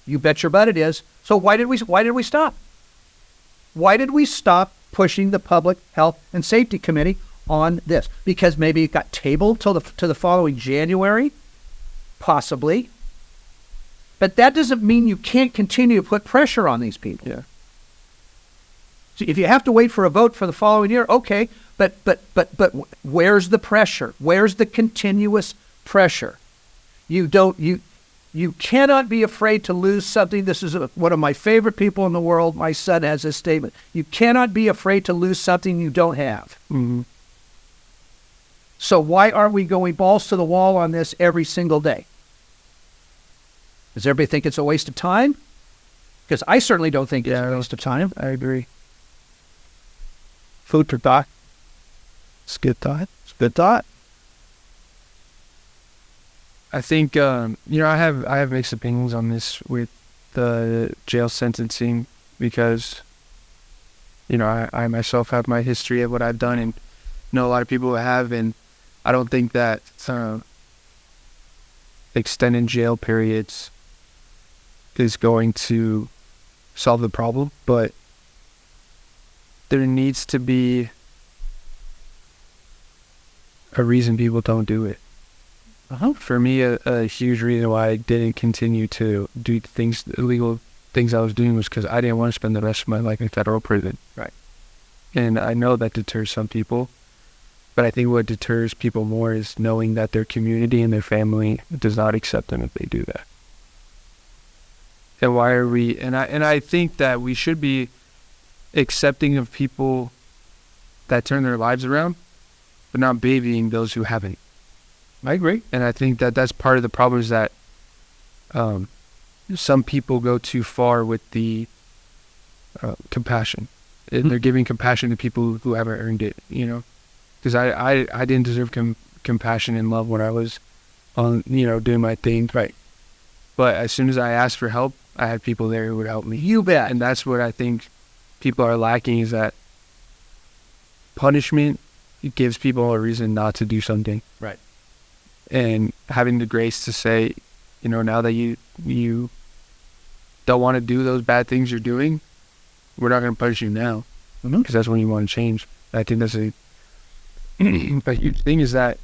You bet your butt it is. So why did we stop? Why did we stop pushing the Public Health and Safety Committee on this? Because maybe it got tabled to the following January? Possibly. But that doesn't mean you can't continue to put pressure on these people. Yeah. So if you have to wait for a vote for the following year, okay, but where's the pressure? Where's the continuous pressure? You cannot be afraid to lose something. This is one of my favorite people in the world. My son has this statement. You cannot be afraid to lose something you don't have. Mm-hmm. So why aren't we going balls to the wall on this every single day? Does everybody think it's a waste of time? Because I certainly don't think it's a waste of time. I agree. Food for thought. It's good thought. It's good thought. I think I have mixed opinions on this with the jail sentencing, because I myself have my history of what I've done and know a lot of people who have, and I don't think that extended jail periods is going to solve the problem, but there needs to be a reason people don't do it. For me, a huge reason why I didn't continue to do illegal things I was doing was because I didn't want to spend the rest of my life in federal prison. Right. And I know that deters some people, but I think what deters people more is knowing that their community and their family does not accept them if they do that. And why are we? And I think that we should be accepting of people that turn their lives around, but not babying those who haven't. I agree. And I think that that's part of the problem, is that some people go too far with the compassion. And they're giving compassion to people who haven't earned it, Because I didn't deserve compassion and love when I was doing my thing. Right. But as soon as I asked for help, I had people there who would help me. You bet. And that's what I think people are lacking, is that punishment gives people a reason not to do something. Right. And having the grace to say, now that you don't want to do those bad things you're doing, we're not going to punish you now, because that's when you want to change. I think that's a huge thing, is that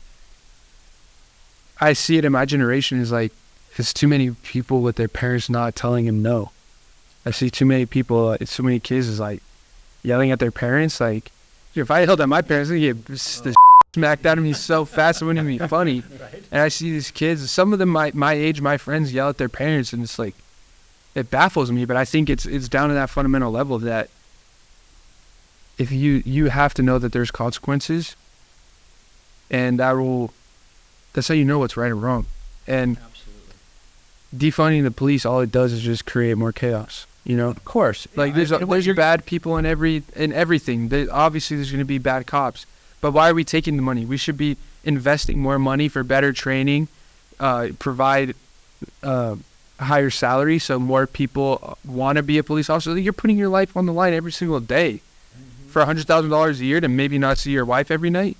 I see it in my generation is like, there's too many people with their parents not telling them no. I see too many people, so many kids is like yelling at their parents. Like, if I yelled at my parents, they'd get the smacked out of me so fast it wouldn't even be funny. And I see these kids, some of them my age, my friends, yell at their parents, and it's like, it baffles me. But I think it's down to that fundamental level that if you have to know that there's consequences, and that's how you know what's right or wrong. And defunding the police, all it does is just create more chaos. You know, Of course. like there's bad people in everything. Obviously, there's going to be bad cops. But why are we taking the money? We should be investing more money for better training, provide higher salary so more people want to be a police officer. You're putting your life on the line every single day for $100,000 a year to maybe not see your wife every night.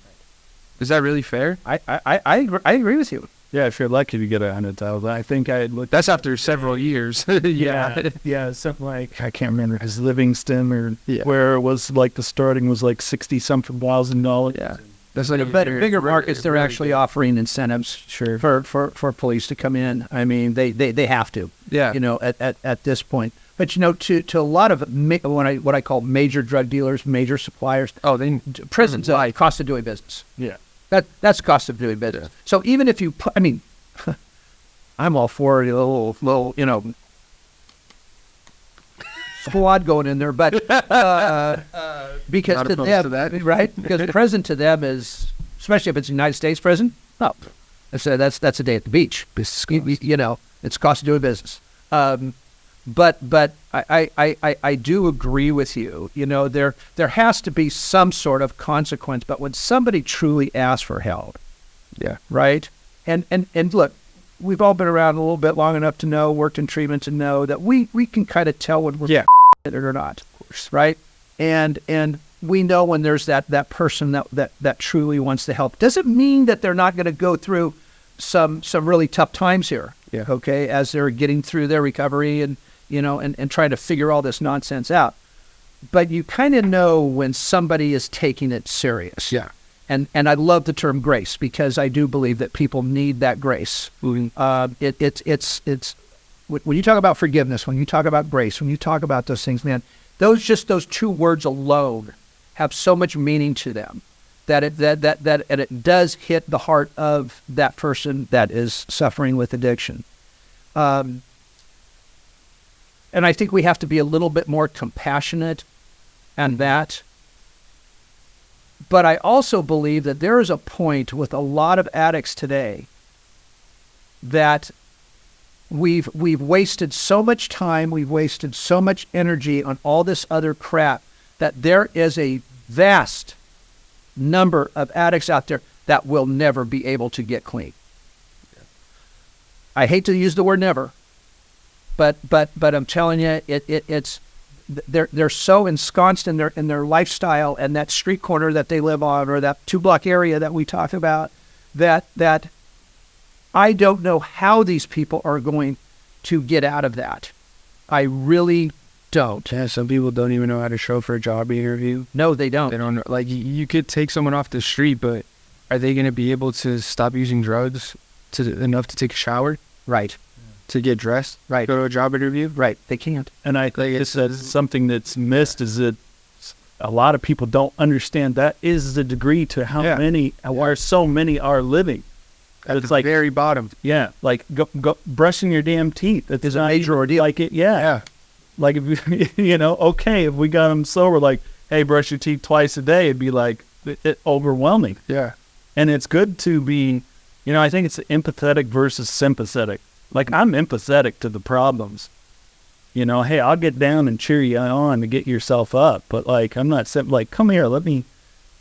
Is that really fair? I agree with you. Yeah, if you're lucky to get 100,000. I think I looked. That's after several years. Yeah, something like, I can't remember, as Livingston or where it was like the starting was like $60-something thousand. Yeah, that's like But bigger markets, they're actually offering incentives Sure. for police to come in. I mean, they have to. Yeah. You know, at this point. But you know, to a lot of what I call major drug dealers, major suppliers, prison's a cost of doing business. Yeah. That's cost of doing business. Yeah. So even if you put, I mean, I'm all for a little, you know, squad going in there, but because not to opposed them, to that. right? Because prison to them is, especially if it's a United States prison, no, that's a day at the beach. You know, it's cost of doing business. But I do agree with you. You know, there has to be some sort of consequence. But when somebody truly asks for help, right? And look, we've all been around a little bit long enough to know, worked in treatment to know that we can kind of tell when we're it or not, of course, right? And we know when there's that person that truly wants to help. Doesn't mean that they're not going to go through some really tough times here. Yeah. Okay, as they're getting through their recovery and you know, and trying to figure all this nonsense out. But you kind of know when somebody is taking it serious. Yeah. And I love the term grace because I do believe that people need that grace. Mm-hmm. It's when you talk about forgiveness, when you talk about grace, when you talk about those things, man, those two words alone have so much meaning to them that it does hit the heart of that person that is suffering with addiction. And I think we have to be a little bit more compassionate and that. But I also believe that there is a point with a lot of addicts today that we've wasted so much time, we've wasted so much energy on all this other crap that there is a vast number of addicts out there that will never be able to get clean. I hate to use the word never. But I'm telling you, it's they're so ensconced in their lifestyle and that street corner that they live on or that 2-block area that we talk about that I don't know how these people are going to get out of that. I really don't. Yeah, some people don't even know how to show for a job interview. No, they don't. They don't know. Like you could take someone off the street, but are they going to be able to stop using drugs enough to take a shower? Right. To get dressed, right? Go to a job interview, right? They can't. And I think it's something that's missed is that a lot of people don't understand that is the degree to how many, why so many are living. At the like very bottom. Yeah, like go brushing your damn teeth. It's a major ordeal. Like it, yeah. Like if you know, okay, if we got them sober, like, hey, brush your teeth twice a day, it'd be like overwhelming. Yeah. And it's good to be, you know, I think it's empathetic versus sympathetic. Like, I'm empathetic to the problems. You know, hey, I'll get down and cheer you on to get yourself up. But, like, I'm not like, come here, let me,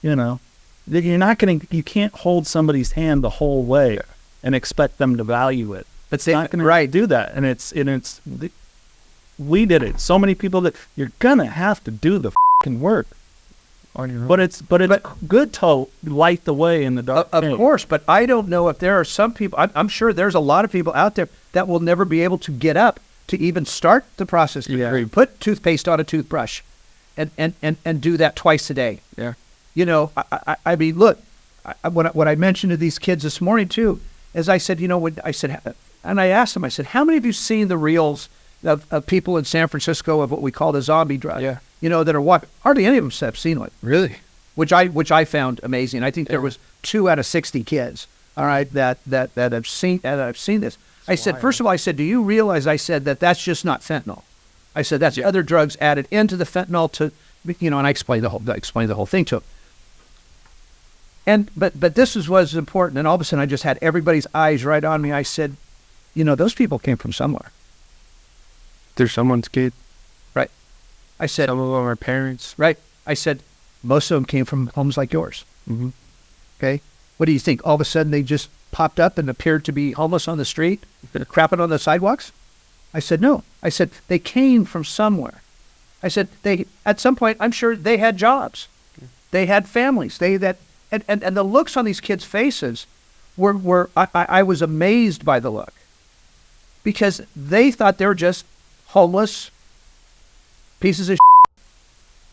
you know. You can't hold somebody's hand the whole way and expect them to value it. But they're not going to do that. And we did it. So many people that you're going to have to do the fucking work. On your own. But it's good to light the way in the dark. Of course, but I don't know if there are some people. I'm sure there's a lot of people out there that will never be able to get up to even start the process. Yeah. Put toothpaste on a toothbrush and do that twice a day. Yeah. You know, I mean, look, what I mentioned to these kids this morning too, is I said, you know, and I asked them, I said, how many of you seen the reels of people in San Francisco of what we call the zombie drug? Yeah. You know, that are walking. Hardly any of them have seen it. Really? Which I found amazing. I think there was 2 out of 60 kids, all right, that have seen this. I said, first of all, I said, do you realize, I said, that's just not fentanyl. I said, that's other drugs added into the fentanyl to, you know, and I explained the whole thing to them. But this is what's important. And all of a sudden I just had everybody's eyes right on me. I said, you know, those people came from somewhere. They're someone's kid. Right. I said, some of them are parents. Right. I said, most of them came from homes like yours. Mm-hmm. Okay. What do you think? All of a sudden they just popped up and appeared to be homeless on the street, crapping on the sidewalks? I said, no. I said, they came from somewhere. I said, at some point, I'm sure they had jobs. They had families. And the looks on these kids' faces I was amazed by the look, because they thought they were just homeless pieces of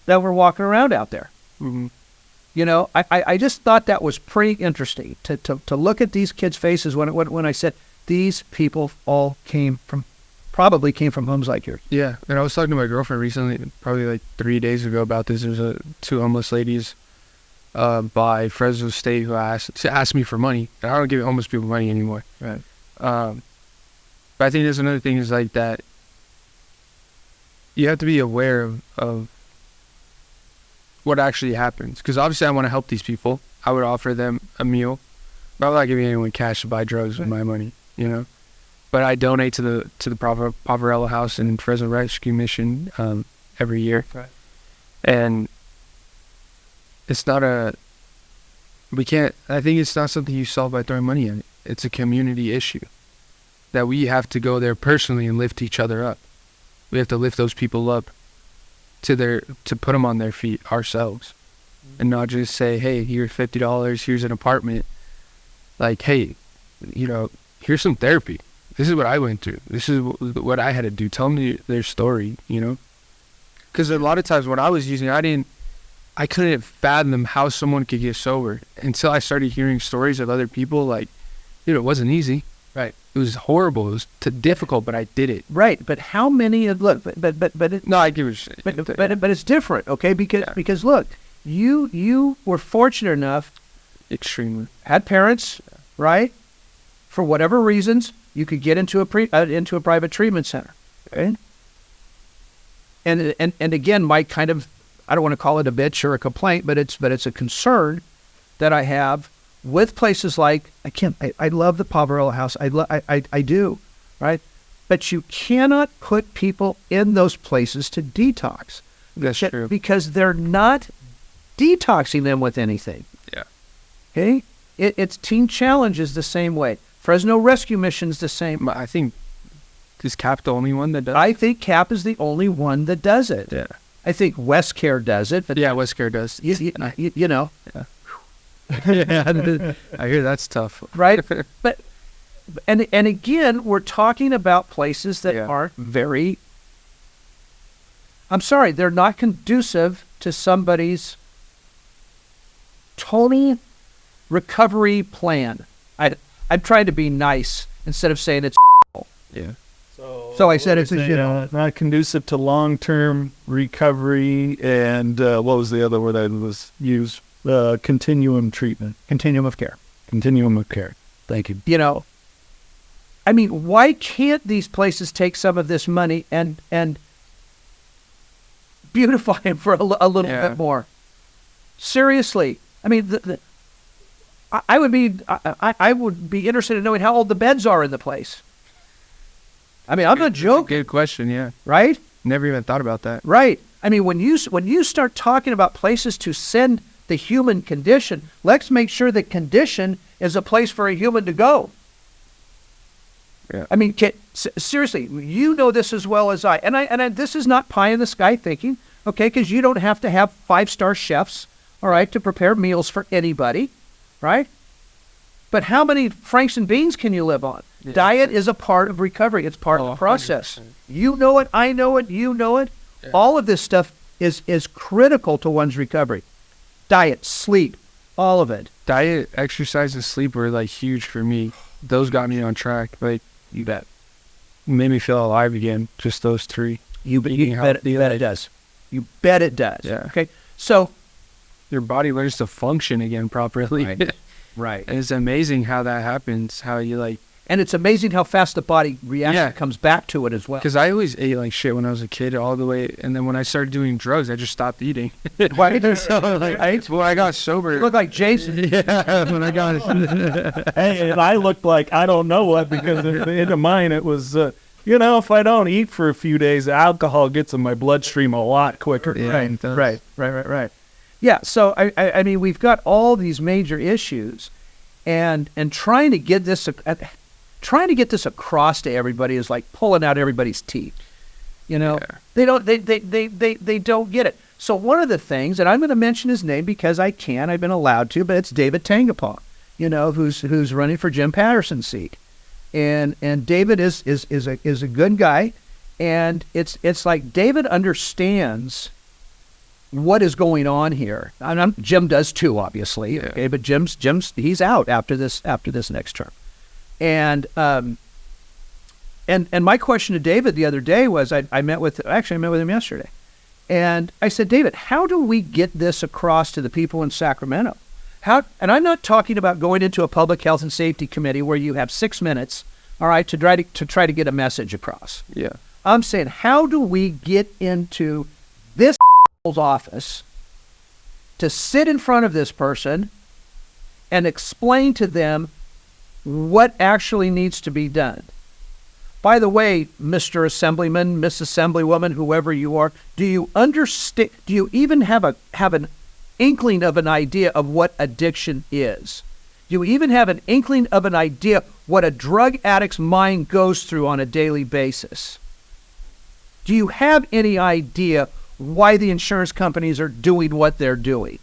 that were walking around out there. Mm-hmm. You know, I just thought that was pretty interesting to look at these kids' faces when I said these people all probably came from homes like yours. Yeah, and I was talking to my girlfriend recently, probably like 3 days ago, about this. There's 2 homeless ladies by Fresno State who asked me for money, and I don't give homeless people money anymore. Right. But I think there's another thing is like that. You have to be aware of what actually happens, because obviously I want to help these people. I would offer them a meal, but I'm not giving anyone cash to buy drugs with my money, you know. But I donate to the Poverello House and Fresno Rescue Mission every year, right. And it's not I think it's not something you solve by throwing money at it. It's a community issue that we have to go there personally and lift each other up. We have to lift those people up to put them on their feet ourselves, and not just say, hey, here's $50, here's an apartment. Like, hey, you know, here's some therapy. This is what I went through. This is what I had to do. Tell me their story, you know? Because a lot of times when I was using it, I couldn't fathom how someone could get sober until I started hearing stories of other people. Like, it wasn't easy. Right. It was horrible. It was difficult, but I did it. Right. But how many of look? But no, I give it. But it's different, okay? Because look, you were fortunate enough. Extremely. Had parents, right? For whatever reasons, you could get into a private treatment center, okay? And again, my kind of, I don't want to call it a bitch or a complaint, but it's a concern that I have with places like, I love the Poverello House. I do, right? But you cannot put people in those places to detox. That's true. Because they're not detoxing them with anything. Yeah. Okay? It's Teen Challenge is the same way. Fresno Rescue Mission's the same. I think, is CAP the only one that does it? I think CAP is the only one that does it. Yeah. I think WestCare does it. But yeah, WestCare does. You know. Yeah. Yeah, I hear that's tough. Right? But and again, we're talking about places that aren't very, I'm sorry, they're not conducive to somebody's total recovery plan. I'm trying to be nice instead of saying it's yeah. So I said it's not conducive to long-term recovery, and what was the other word that was used? Continuum treatment. Continuum of care. Continuum of care. Thank you. You know, I mean, why can't these places take some of this money and beautify them for a little bit more? Seriously. I mean, I would be interested in knowing how old the beds are in the place. I mean, I'm not joking. Good question, yeah. Right? Never even thought about that. Right. I mean, when you start talking about places to send the human condition, let's make sure the condition is a place for a human to go. Yeah. I mean, seriously, you know this as well as I. And this is not pie in the sky thinking, okay? Because you don't have to have 5-star chefs, all right, to prepare meals for anybody, right? But how many franks and beans can you live on? Yeah. Diet is a part of recovery. It's part of the process. 100%. You know it. I know it. You know it. Yeah. All of this stuff is critical to one's recovery. Diet, sleep, all of it. Diet, exercise, and sleep were like huge for me. Those got me on track. Like, You bet. made me feel alive again. Just those three. You bet it does. You bet it does. Yeah. Okay. So, Your body learns to function again properly. Right. right. And it's amazing how that happens. How you like, And it's amazing how fast the body reacts Yeah. and comes back to it as well. because I always ate like shit when I was a kid all the way. And then when I started doing drugs, I just stopped eating. Right? So, right? When I got sober. You look like Jason. Yeah, when I got Hey, and I looked like I don't know what, because in mine it was, if I don't eat for a few days, alcohol gets in my bloodstream a lot quicker. Right. Yeah, so I mean, we've got all these major issues, and trying to get this across to everybody is like pulling out everybody's teeth. Yeah. They don't get it. So one of the things, and I'm going to mention his name because I can, I've been allowed to, but it's David Tangapaw, who's running for Jim Patterson's seat. And David is a good guy, and it's like David understands what is going on here. And Jim does too, obviously. Yeah. Okay, but Jim's he's out after this next term. And my question to David the other day was, I met with him yesterday, and I said, David, how do we get this across to the people in Sacramento? And I'm not talking about going into a public health and safety committee where you have 6 minutes, all right, to try to get a message across. Yeah. I'm saying, how do we get into this office to sit in front of this person and explain to them what actually needs to be done? By the way, Mr. Assemblyman, Miss Assemblywoman, whoever you are, do you understand? Do you even have an inkling of an idea of what addiction is? Do you even have an inkling of an idea what a drug addict's mind goes through on a daily basis? Do you have any idea why the insurance companies are doing what they're doing?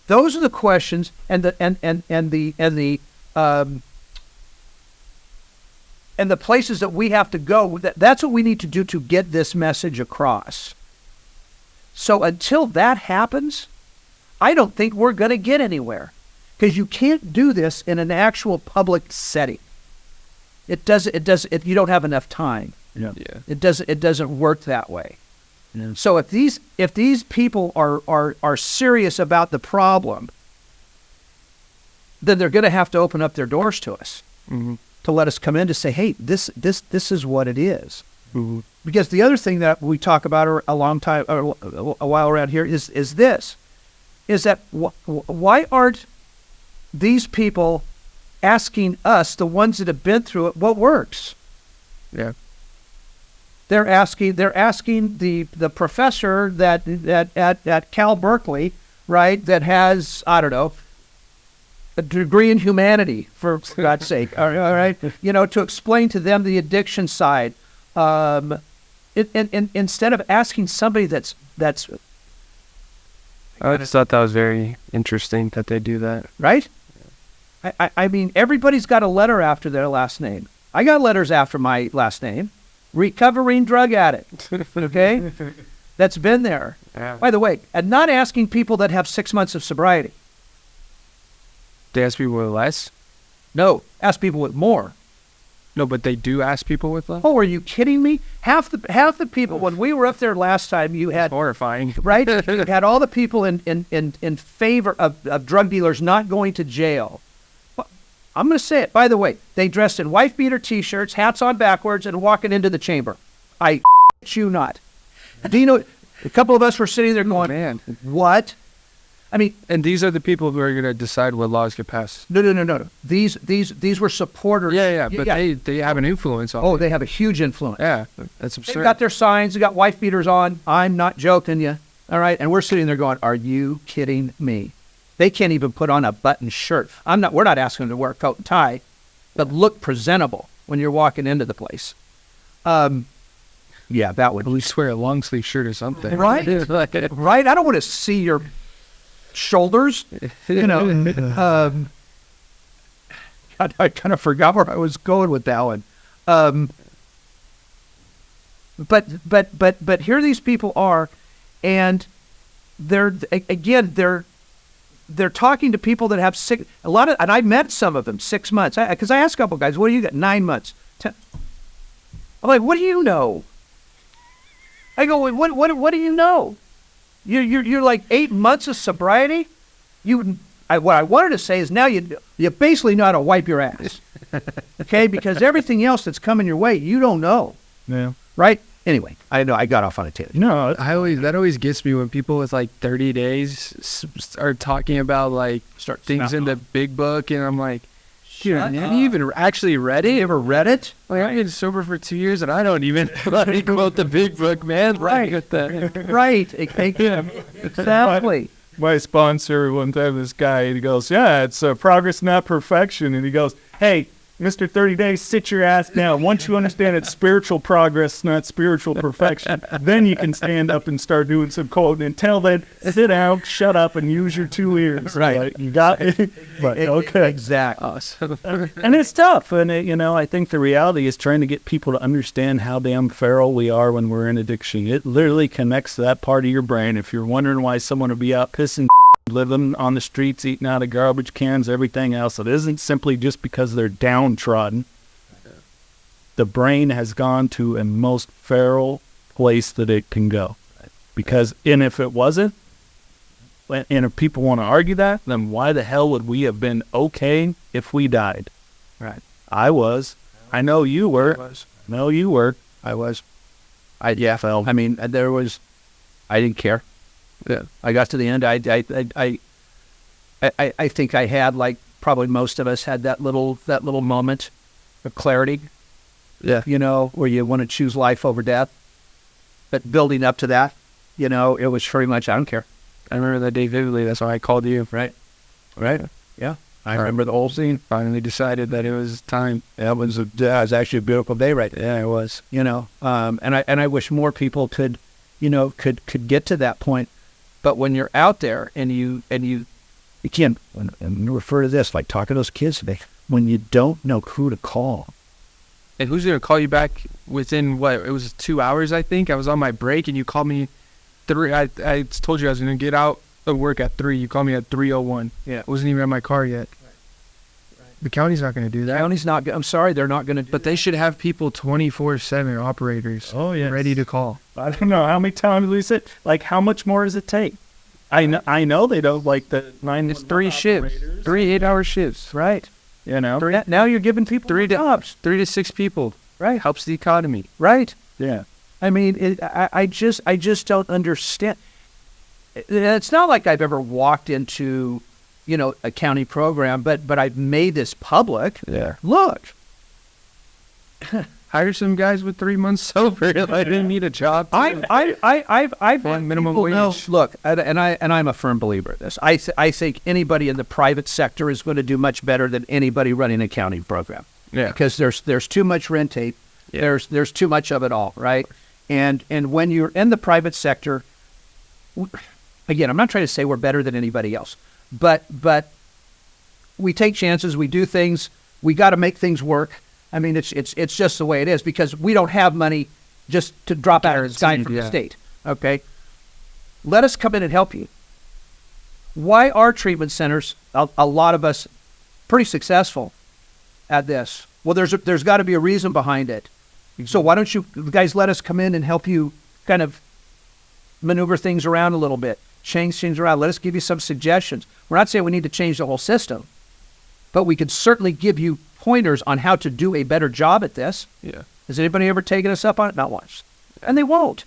Those are the questions, and the places that we have to go. That's what we need to do to get this message across. So until that happens, I don't think we're going to get anywhere, because you can't do this in an actual public setting. You don't have enough time. Yeah. It doesn't work that way. So if these people are serious about the problem, then they're going to have to open up their doors to us, Mm-hmm. to let us come in to say, hey, this is what it is. Mm-hmm. Because the other thing that we talk about a while around here is that why aren't these people asking us, the ones that have been through it, what works? Yeah. They're asking the professor that at Cal Berkeley, right, that has, I don't know, a degree in humanity, for God's sake, all right, to explain to them the addiction side, instead of asking somebody that's. I just thought that was very interesting that they do that. Right. I mean, everybody's got a letter after their last name. I got letters after my last name. Recovering drug addict. Okay, that's been there. Yeah. By the way, and not asking people that have 6 months of sobriety. They ask people with less? No, ask people with more. No, but they do ask people with less? Oh, are you kidding me? Half the people, when we were up there last time, you had, Horrifying. right? You had all the people in favor of drug dealers not going to jail. Well, I'm going to say it. By the way, they dressed in wife beater T-shirts, hats on backwards, and walking into the chamber. I you not. Do you know? A couple of us were sitting there going, Man. what? I mean, And these are the people who are going to decide what laws get passed. no. These were supporters. Yeah, but they have an influence on Oh, it. they have a huge influence. Yeah, that's They've absurd. got their signs. They got wife beaters on. I'm not joking you. All right, and we're sitting there going, "Are you kidding me?" They can't even put on a button shirt. We're not asking them to wear a coat and tie, but look presentable when you're walking into the place. Yeah, that would At least wear a long sleeve shirt or something. Right. Right. I don't want to see your shoulders. I kind of forgot where I was going with that one. But here these people are, and they're talking to people that have and I met some of them 6 months. Because I asked a couple guys, what do you got? 9 months. I'm like, what do you know? I go, what do you know? You're like 8 months of sobriety. What I wanted to say is now you basically know how to wipe your ass, okay? Because everything else that's coming your way, you don't know. Yeah. Right? Anyway, I know I got off on a tangent. No, That always gets me when people with like 30 days are talking about like things in the big book, and I'm like, dude, have you even actually read it? You ever read it? Like, I've been sober for 2 years and I don't even like quote the big book, man. Right. Right. Exactly. my sponsor one time, this guy, he goes, yeah, it's progress, not perfection. And he goes, hey, Mr. 30 Days, sit your ass down. Once you understand it's spiritual progress, not spiritual perfection, then you can stand up and start doing some quoting. Until then, sit down, shut up, and use your 2 ears. Right. Like, you got it? But, okay. Exactly. Awesome. And it's tough. And, I think the reality is trying to get people to understand how damn feral we are when we're in addiction. It literally connects to that part of your brain. If you're wondering why someone would be out pissing, living on the streets, eating out of garbage cans, everything else, it isn't simply just because they're downtrodden. The brain has gone to a most feral place that it can go. Because, and if it wasn't, and if people want to argue that, then why the hell would we have been okay if we died? Right. I was. I know you were. No, you were. I was. I mean, I didn't care. Yeah. I got to the end. I think I had, like probably most of us had that little moment of clarity. Yeah. Where you want to choose life over death. But building up to that, it was pretty much, I don't care. I remember that day vividly. That's why I called you. Right. Yeah. I remember the whole scene. Finally decided that it was time. Yeah, it was actually a beautiful day, right? Yeah, it was. And I wish more people could get to that point. But when you're out there and you can't, and refer to this, like talking to those kids today, when you don't know who to call. And who's going to call you back within it was 2 hours, I think. I was on my break and you called me 3. I told you I was going to get out of work at 3. You called me at 3:01. Yeah. I wasn't even in my car yet. Right. The county's not going to do that. The county's not, I'm sorry, they're not going to. But they should have people 24/7 operators ready to call. I don't know how many times we said, like, how much more does it take? I know they don't like the 9. It's 3 shifts, 3 8-hour shifts. Right. Now you're giving people 3 jobs. 3 to 6 people. Right. Helps the economy. Right. Yeah. I mean, I just don't understand. It's not like I've ever walked into, a county program, but I've made this public. Yeah. Look. Hire some guys with 3 months sober. I didn't need a job. I've minimum people wage. know, look, and I'm a firm believer in this. I think anybody in the private sector is going to do much better than anybody running a county program. Yeah. Because there's too much red tape. Yeah. There's too much of it all, right? And when you're in the private sector, again, I'm not trying to say we're better than anybody else, but we take chances, we do things, we got to make things work. I mean, it's just the way it is because we don't have money just to drop out of the sky from the state. Okay, let us come in and help you. Why are treatment centers, a lot of us, pretty successful at this? Well, there's got to be a reason behind it. So why don't you guys let us come in and help you kind of maneuver things around a little bit, change things around. Let us give you some suggestions. We're not saying we need to change the whole system, but we could certainly give you pointers on how to do a better job at this. Yeah. Has anybody ever taken us up on it? Not once. And they won't.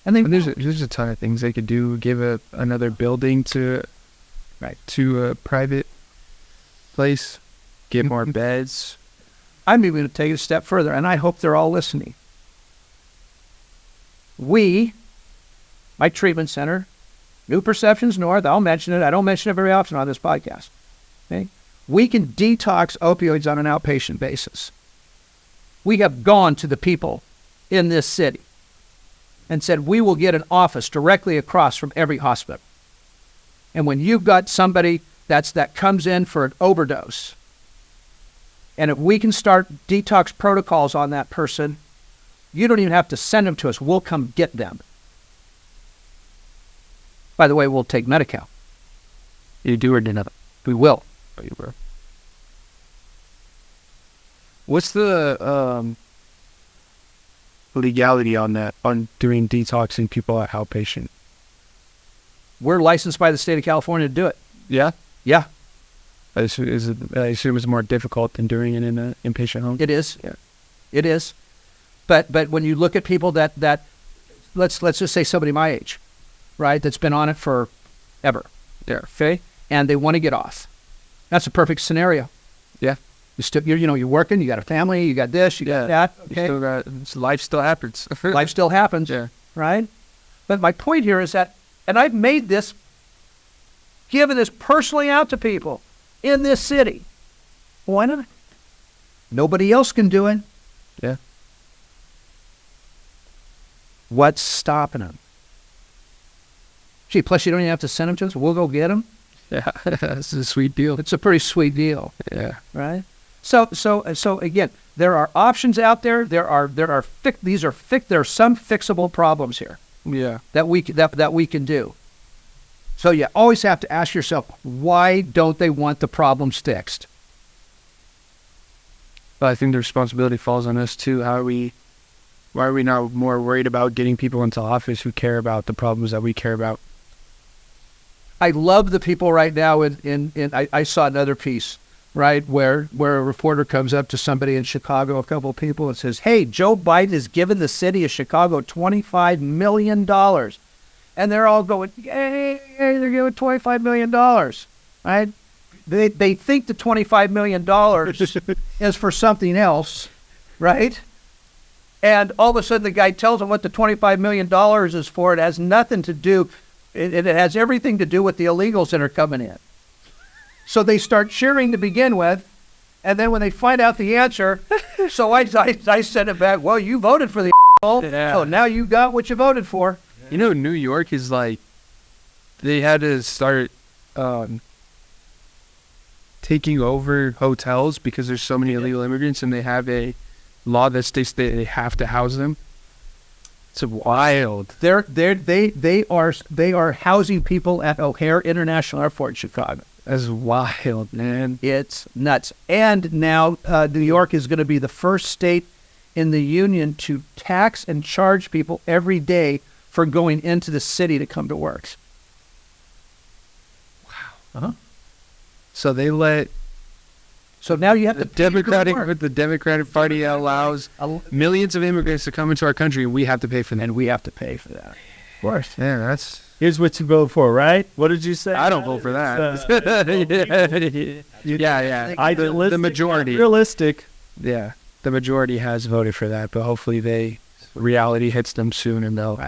And there's a ton of things they could do. Give another building to a private place. Get more beds. I'm even going to take it a step further, and I hope they're all listening. My treatment center, New Perceptions North, I'll mention it. I don't mention it very often on this podcast. Okay? We can detox opioids on an outpatient basis. We have gone to the people in this city and said, we will get an office directly across from every hospital. And when you've got somebody that comes in for an overdose, And if we can start detox protocols on that person, you don't even have to send them to us. We'll come get them. By the way, we'll take Medi-Cal. You do or do nothing? We will. Oh, you will. What's the legality on that, on doing detoxing people at outpatient? We're licensed by the state of California to do it. Yeah? Yeah, I assume it's more difficult than doing it in an inpatient home? it is. Yeah. It is. But when you look at people that let's just say somebody my age, right, that's been on it for ever. Yeah. Okay? And they want to get off. That's a perfect scenario. Yeah. You're working, you got a family, you got this, you got that. You Okay. still got, life still happens. Life still happens. Yeah. Right? But my point here is that, and I've made this, given this personally out to people in this city. Why not? Nobody else can do it. Yeah. What's stopping them? Gee, plus you don't even have to send them to us. We'll go get them. Yeah. That's a sweet deal. It's a pretty sweet deal, Yeah. right? So again, there are options out there. There are some fixable problems here Yeah. that we can do. So you always have to ask yourself, why don't they want the problems fixed? But I think the responsibility falls on us too. Why are we not more worried about getting people into office who care about the problems that we care about? I love the people right now I saw another piece, right, where a reporter comes up to somebody in Chicago, a couple of people, and says, hey, Joe Biden has given the city of Chicago $25 million. And they're all going, yay, they're giving $25 million, right? They think the $25 million is for something else, right? And all of a sudden the guy tells them what the $25 million is for. It has nothing to do, it has everything to do with the illegals that are coming in. So they start cheering to begin with, and then when they find out the answer, so I sent it back, well, you voted for the Yeah. so now you got what you voted for. You know, New York is like, they had to start taking over hotels because there's so many illegal immigrants, and they have a law that states that they have to house them. It's wild. They are housing people at O'Hare International Airport in Chicago. That's wild, man. It's nuts. And now New York is going to be the first state in the union to tax and charge people every day for going into the city to come to work. So they let So now you have the to pay to go to work. the Democratic Party allows millions of immigrants to come into our country, and we have to pay for them. And we have to pay for that. Of course. Yeah, that's. Here's what you vote for, right? What did you say? I don't vote for that. Yeah. The majority. Realistic. Yeah, the majority has voted for that, but hopefully reality hits them soon, and they'll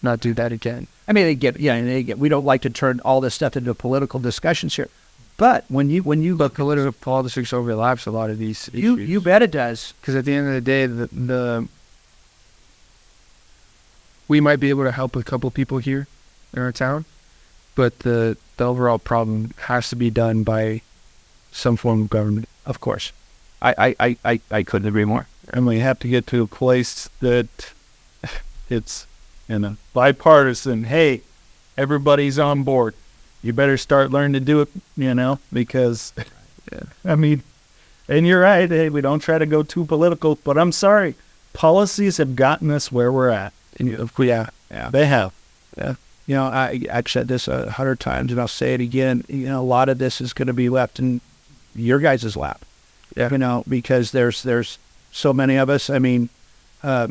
not do that again. I mean, we don't like to turn all this stuff into political discussions here. But when you But political politics overlaps a lot of these issues. you bet it does. Because at the end of the day, we might be able to help a couple people here in our town, but the overall problem has to be done by some form of government. Of course. I couldn't agree more. And we have to get to a place that it's in a bipartisan, hey, everybody's on board. You better start learning to do it, because, I mean, and you're right, hey, we don't try to go too political, but I'm sorry, policies have gotten us where we're at. Yeah. They have. Yeah. I've said this 100 times, and I'll say it again. A lot of this is going to be left in your guys' lap. Yeah. Because there's so many of us. I mean, I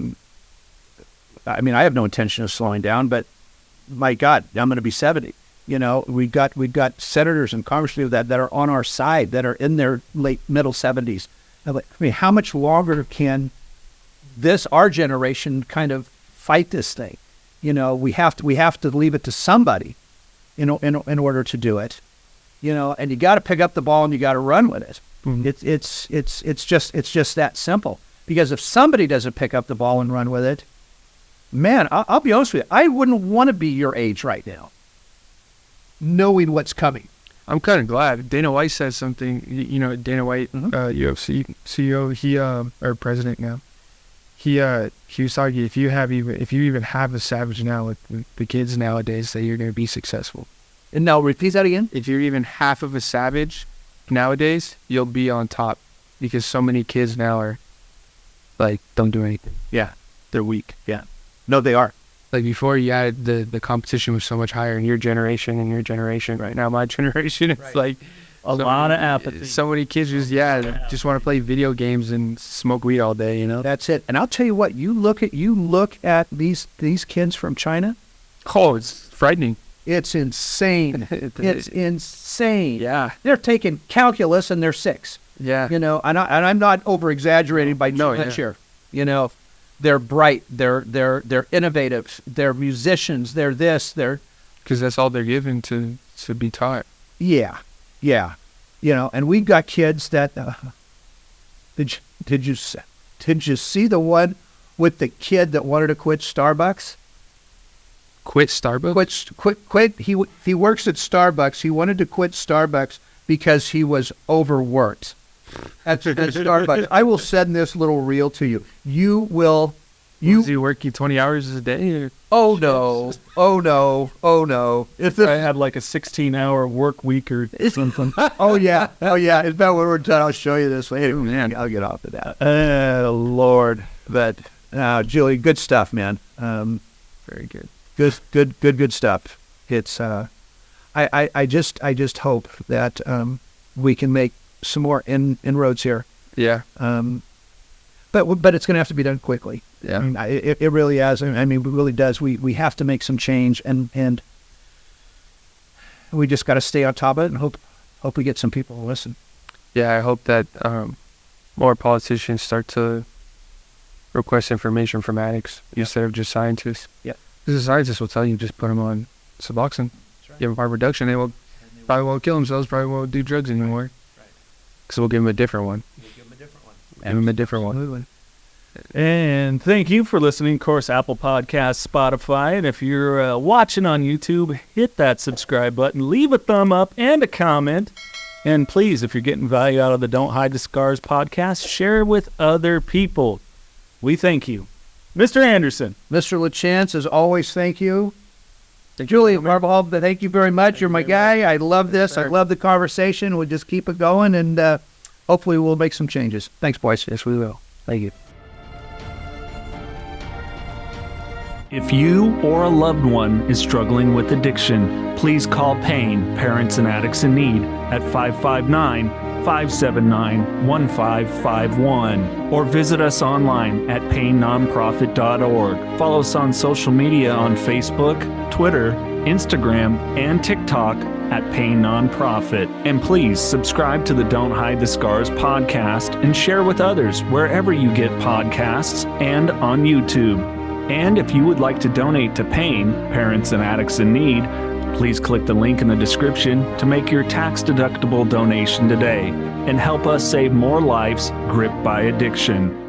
have no intention of slowing down, but my God, I'm going to be 70. We've got senators and congressmen that are on our side, that are in their middle 70s. I mean, how much longer can our generation kind of fight this thing? We have to leave it to somebody, in order to do it. And you got to pick up the ball and you got to run with it. Mm-hmm. It's just that simple. Because if somebody doesn't pick up the ball and run with it, man, I'll be honest with you, I wouldn't want to be your age right now, knowing what's coming. I'm kind of glad. Dana White says something. Dana White, UFC CEO, or president now. He was talking. If you even have a savage now with the kids nowadays, that you're going to be successful. And now repeat that again. If you're even half of a savage nowadays, you'll be on top, because so many kids now are like, don't do anything. Yeah, they're weak. Yeah, no, they are. Like before, you had the competition was so much higher in your generation and your generation. Right now, my generation, it's like A lot of apathy. So many kids just want to play video games and smoke weed all day. That's it. And I'll tell you what, you look at these kids from China. Oh, it's frightening. It's insane. It's insane. Yeah. They're taking calculus and they're 6. Yeah. And I'm not over exaggerating by too much here. They're bright. They're innovative. They're musicians. They're this. They're because that's all they're given to be taught. Yeah. And we've got kids that. Did you see the one with the kid that wanted to quit Starbucks? Quit Starbucks? Quit. He works at Starbucks. He wanted to quit Starbucks because he was overworked at Starbucks. I will send this little reel to you. Is he working 20 hours a day? Or? Oh no. If I had like a 16-hour work week or something. Oh yeah. In fact, when we're done, I'll show you this later. Man, I'll get off of that. Lord. But Julie, good stuff, man. Very good. Good stuff. It's I just hope that we can make some more inroads here. Yeah. But it's going to have to be done quickly. Yeah. I mean, it really is. I mean, it really does. We have to make some change, and we just got to stay on top of it and hope we get some people to listen. Yeah, I hope that more politicians start to request information from addicts instead of just scientists. Yeah. Because the scientists will tell you just put them on Suboxone. Right. Give them harm reduction. They probably won't kill themselves. Probably won't do drugs anymore. Because we'll give them a different one. Absolutely. And thank you for listening. Of course, Apple Podcasts, Spotify. And if you're watching on YouTube, hit that subscribe button. Leave a thumb up and a comment. And please, if you're getting value out of the Don't Hide the Scars podcast, share it with other people. We thank you. Mr. Andersen. Mr. LaChance, as always, thank you. Julian Carvajal, thank you very much. You're my guy. I love this. I love the conversation. We'll just keep it going, and hopefully we'll make some changes. Thanks, boys. Yes, we will. Thank you. If you or a loved one is struggling with addiction, please call PAIN, Parents and Addicts in Need, at 559-579-1551, or visit us online at painnonprofit.org. Follow us on social media on Facebook, Twitter, Instagram, and TikTok at Pain Nonprofit. And please subscribe to the Don't Hide the Scars podcast and share with others wherever you get podcasts and on YouTube. And if you would like to donate to PAIN, Parents and Addicts in Need, please click the link in the description to make your tax-deductible donation today and help us save more lives gripped by addiction.